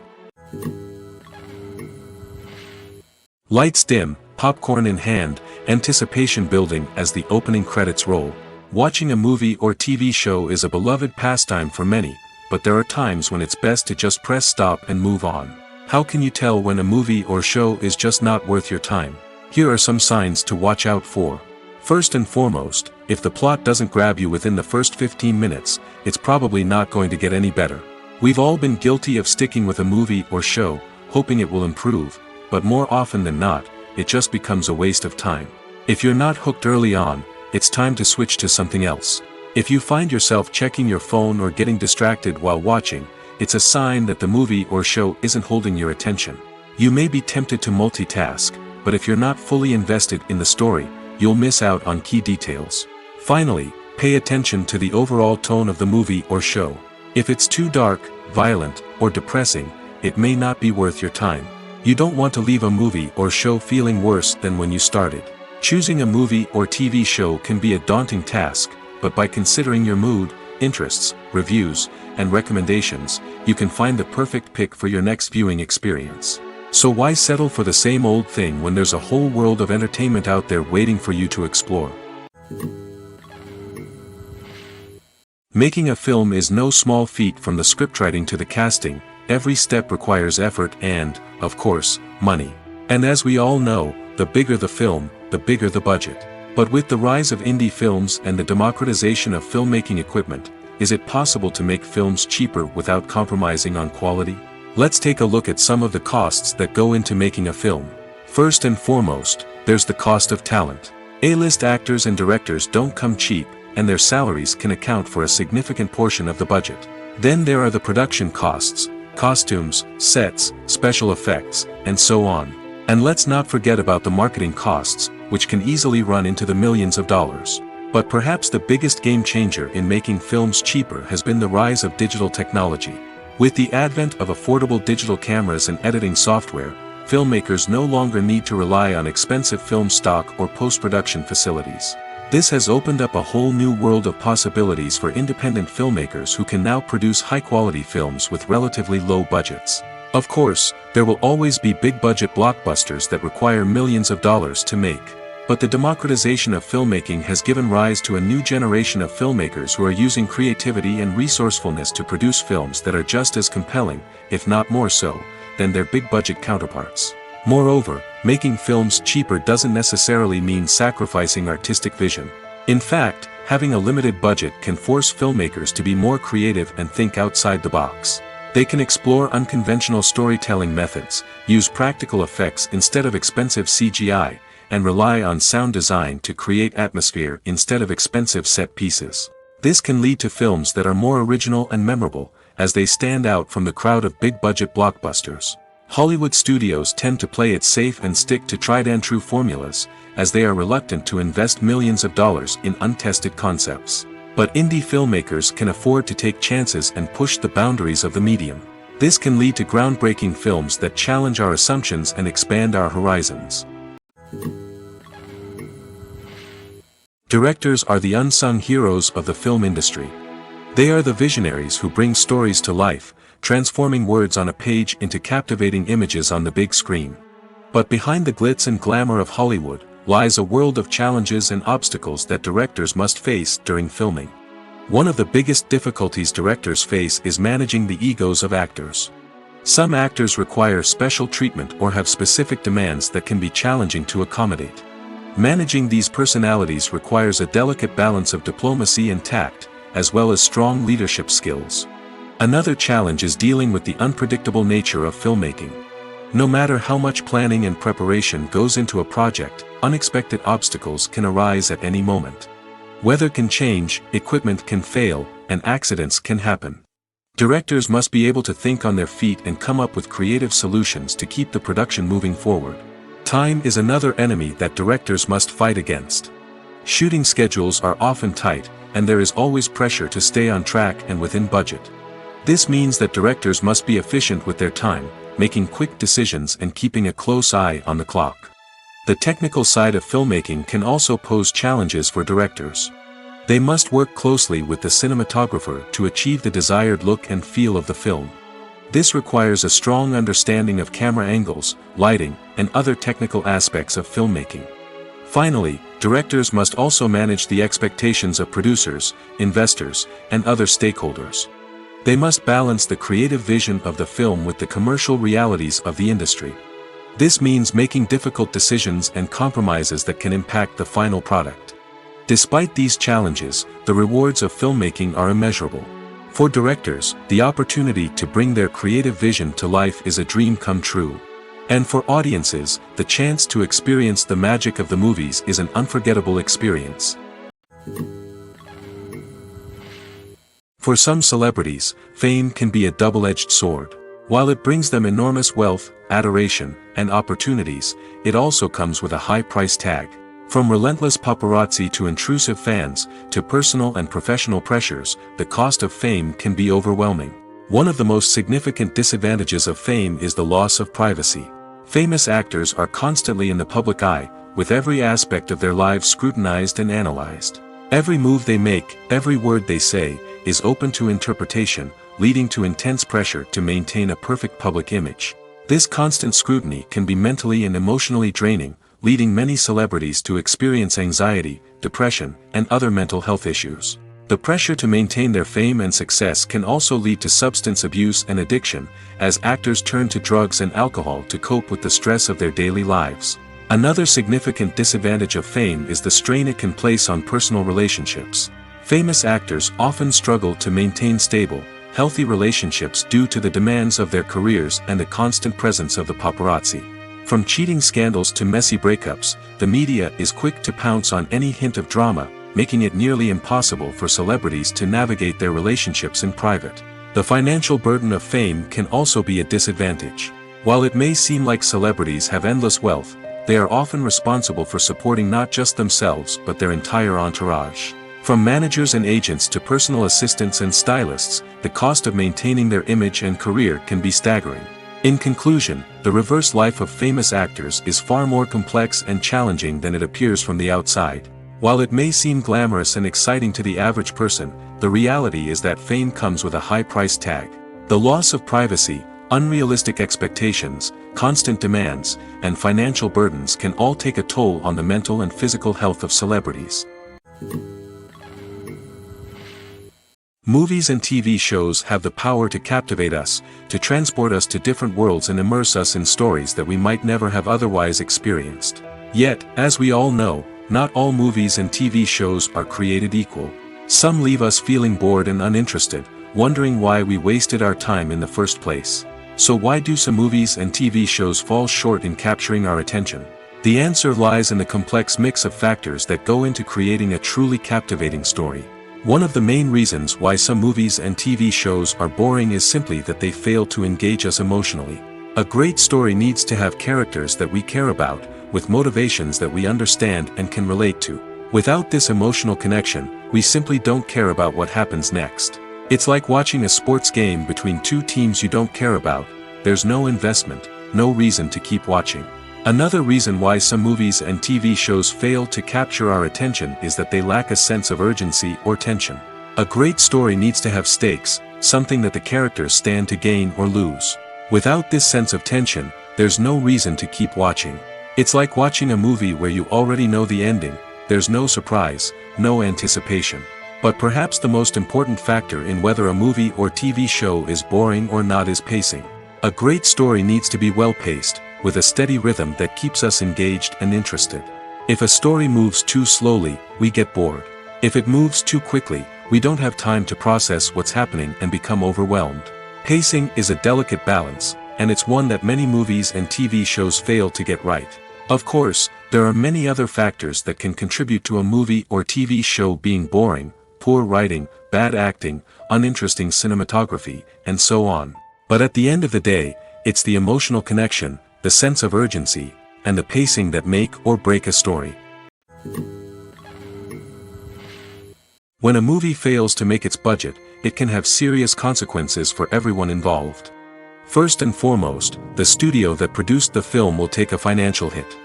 Lights dim, popcorn in hand, anticipation building as the opening credits roll. Watching a movie or TV show is a beloved pastime for many, but there are times when it's best to just press stop and move on. How can you tell when a movie or show is just not worth your time? Here are some signs to watch out for. First and foremost, if the plot doesn't grab you within the first 15 minutes, it's probably not going to get any better. We've all been guilty of sticking with a movie or show, hoping it will improve, but more often than not, it just becomes a waste of time. If you're not hooked early on, it's time to switch to something else. If you find yourself checking your phone or getting distracted while watching, it's a sign that the movie or show isn't holding your attention. You may be tempted to multitask, but if you're not fully invested in the story, you'll miss out on key details. Finally, pay attention to the overall tone of the movie or show. If it's too dark, violent, or depressing, it may not be worth your time. You don't want to leave a movie or show feeling worse than when you started. Choosing a movie or TV show can be a daunting task, but by considering your mood, interests, reviews, and recommendations, you can find the perfect pick for your next viewing experience. So why settle for the same old thing when there's a whole world of entertainment out there waiting for you to explore? Making a film is no small feat. From the scriptwriting to the casting, every step requires effort and, of course, money. And as we all know, the bigger the film, the bigger the budget. But with the rise of indie films and the democratization of filmmaking equipment, is it possible to make films cheaper without compromising on quality? Let's take a look at some of the costs that go into making a film. First and foremost, there's the cost of talent. A-list actors and directors don't come cheap, and their salaries can account for a significant portion of the budget. Then there are the production costs, costumes, sets, special effects, and so on. And let's not forget about the marketing costs, which can easily run into the millions of dollars. But perhaps the biggest game changer in making films cheaper has been the rise of digital technology. With the advent of affordable digital cameras and editing software, filmmakers no longer need to rely on expensive film stock or post-production facilities. This has opened up a whole new world of possibilities for independent filmmakers who can now produce high-quality films with relatively low budgets. Of course, there will always be big-budget blockbusters that require millions of dollars to make. But the democratization of filmmaking has given rise to a new generation of filmmakers who are using creativity and resourcefulness to produce films that are just as compelling, if not more so, than their big-budget counterparts. Moreover, making films cheaper doesn't necessarily mean sacrificing artistic vision. In fact, having a limited budget can force filmmakers to be more creative and think outside the box. They can explore unconventional storytelling methods, use practical effects instead of expensive CGI, and rely on sound design to create atmosphere instead of expensive set pieces. This can lead to films that are more original and memorable, as they stand out from the crowd of big-budget blockbusters. Hollywood studios tend to play it safe and stick to tried-and-true formulas, as they are reluctant to invest millions of dollars in untested concepts. But indie filmmakers can afford to take chances and push the boundaries of the medium. This can lead to groundbreaking films that challenge our assumptions and expand our horizons. Directors are the unsung heroes of the film industry. They are the visionaries who bring stories to life, transforming words on a page into captivating images on the big screen. But behind the glitz and glamour of Hollywood lies a world of challenges and obstacles that directors must face during filming. One of the biggest difficulties directors face is managing the egos of actors. Some actors require special treatment or have specific demands that can be challenging to accommodate. Managing these personalities requires a delicate balance of diplomacy and tact, as well as strong leadership skills. Another challenge is dealing with the unpredictable nature of filmmaking. No matter how much planning and preparation goes into a project, unexpected obstacles can arise at any moment. Weather can change, equipment can fail, and accidents can happen. Directors must be able to think on their feet and come up with creative solutions to keep the production moving forward. Time is another enemy that directors must fight against. Shooting schedules are often tight, and there is always pressure to stay on track and within budget. This means that directors must be efficient with their time, making quick decisions and keeping a close eye on the clock. The technical side of filmmaking can also pose challenges for directors. They must work closely with the cinematographer to achieve the desired look and feel of the film. This requires a strong understanding of camera angles, lighting, and other technical aspects of filmmaking. Finally, directors must also manage the expectations of producers, investors, and other stakeholders. They must balance the creative vision of the film with the commercial realities of the industry. This means making difficult decisions and compromises that can impact the final product. Despite these challenges, the rewards of filmmaking are immeasurable. For directors, the opportunity to bring their creative vision to life is a dream come true. And for audiences, the chance to experience the magic of the movies is an unforgettable experience. For some celebrities, fame can be a double-edged sword. While it brings them enormous wealth, adoration, and opportunities, it also comes with a high price tag. From relentless paparazzi to intrusive fans, to personal and professional pressures, the cost of fame can be overwhelming. One of the most significant disadvantages of fame is the loss of privacy. Famous actors are constantly in the public eye, with every aspect of their lives scrutinized and analyzed. Every move they make, every word they say, is open to interpretation, leading to intense pressure to maintain a perfect public image. This constant scrutiny can be mentally and emotionally draining, leading many celebrities to experience anxiety, depression, and other mental health issues. The pressure to maintain their fame and success can also lead to substance abuse and addiction, as actors turn to drugs and alcohol to cope with the stress of their daily lives. Another significant disadvantage of fame is the strain it can place on personal relationships. Famous actors often struggle to maintain stable, healthy relationships due to the demands of their careers and the constant presence of the paparazzi. From cheating scandals to messy breakups, the media is quick to pounce on any hint of drama, making it nearly impossible for celebrities to navigate their relationships in private. The financial burden of fame can also be a disadvantage. While it may seem like celebrities have endless wealth, they are often responsible for supporting not just themselves but their entire entourage. From managers and agents to personal assistants and stylists, the cost of maintaining their image and career can be staggering. In conclusion, the reverse life of famous actors is far more complex and challenging than it appears from the outside. While it may seem glamorous and exciting to the average person, the reality is that fame comes with a high price tag. The loss of privacy, unrealistic expectations, constant demands, and financial burdens can all take a toll on the mental and physical health of celebrities. Movies and TV shows have the power to captivate us, to transport us to different worlds and immerse us in stories that we might never have otherwise experienced. Yet, as we all know, not all movies and TV shows are created equal. Some leave us feeling bored and uninterested, wondering why we wasted our time in the first place. So why do some movies and TV shows fall short in capturing our attention? The answer lies in the complex mix of factors that go into creating a truly captivating story. One of the main reasons why some movies and TV shows are boring is simply that they fail to engage us emotionally. A great story needs to have characters that we care about, with motivations that we understand and can relate to. Without this emotional connection, we simply don't care about what happens next. It's like watching a sports game between two teams you don't care about. There's no investment, no reason to keep watching. Another reason why some movies and TV shows fail to capture our attention is that they lack a sense of urgency or tension. A great story needs to have stakes, something that the characters stand to gain or lose. Without this sense of tension, there's no reason to keep watching. It's like watching a movie where you already know the ending. There's no surprise, no anticipation. But perhaps the most important factor in whether a movie or TV show is boring or not is pacing. A great story needs to be well-paced, with a steady rhythm that keeps us engaged and interested. If a story moves too slowly, we get bored. If it moves too quickly, we don't have time to process what's happening and become overwhelmed. Pacing is a delicate balance, and it's one that many movies and TV shows fail to get right. Of course, there are many other factors that can contribute to a movie or TV show being boring: poor writing, bad acting, uninteresting cinematography, and so on. But at the end of the day, it's the emotional connection, the sense of urgency, and the pacing that make or break a story. When a movie fails to make its budget, it can have serious consequences for everyone involved. First and foremost, the studio that produced the film will take a financial hit.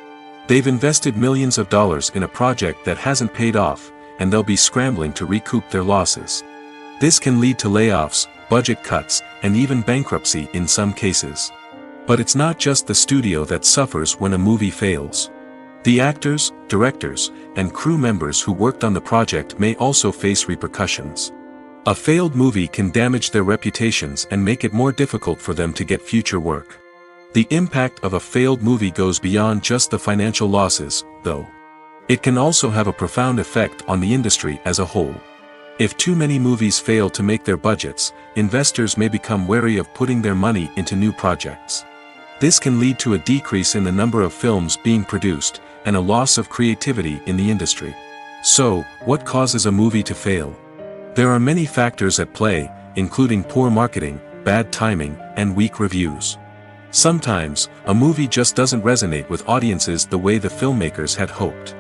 They've invested millions of dollars in a project that hasn't paid off, and they'll be scrambling to recoup their losses. This can lead to layoffs, budget cuts, and even bankruptcy in some cases. But it's not just the studio that suffers when a movie fails. The actors, directors, and crew members who worked on the project may also face repercussions. A failed movie can damage their reputations and make it more difficult for them to get future work. The impact of a failed movie goes beyond just the financial losses, though. It can also have a profound effect on the industry as a whole. If too many movies fail to make their budgets, investors may become wary of putting their money into new projects. This can lead to a decrease in the number of films being produced, and a loss of creativity in the industry. So, what causes a movie to fail? There are many factors at play, including poor marketing, bad timing, and weak reviews. Sometimes, a movie just doesn't resonate with audiences the way the filmmakers had hoped.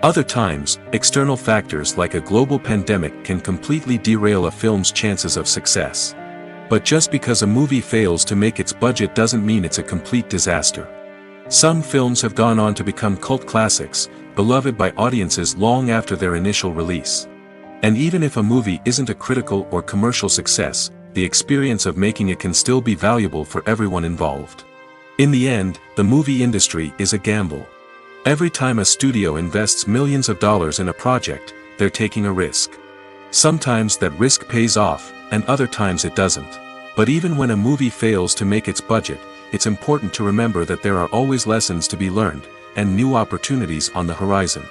Other times, external factors like a global pandemic can completely derail a film's chances of success. But just because a movie fails to make its budget doesn't mean it's a complete disaster. Some films have gone on to become cult classics, beloved by audiences long after their initial release. And even if a movie isn't a critical or commercial success, the experience of making it can still be valuable for everyone involved. In the end, the movie industry is a gamble. Every time a studio invests millions of dollars in a project, they're taking a risk. Sometimes that risk pays off, and other times it doesn't. But even when a movie fails to make its budget, it's important to remember that there are always lessons to be learned, and new opportunities on the horizon.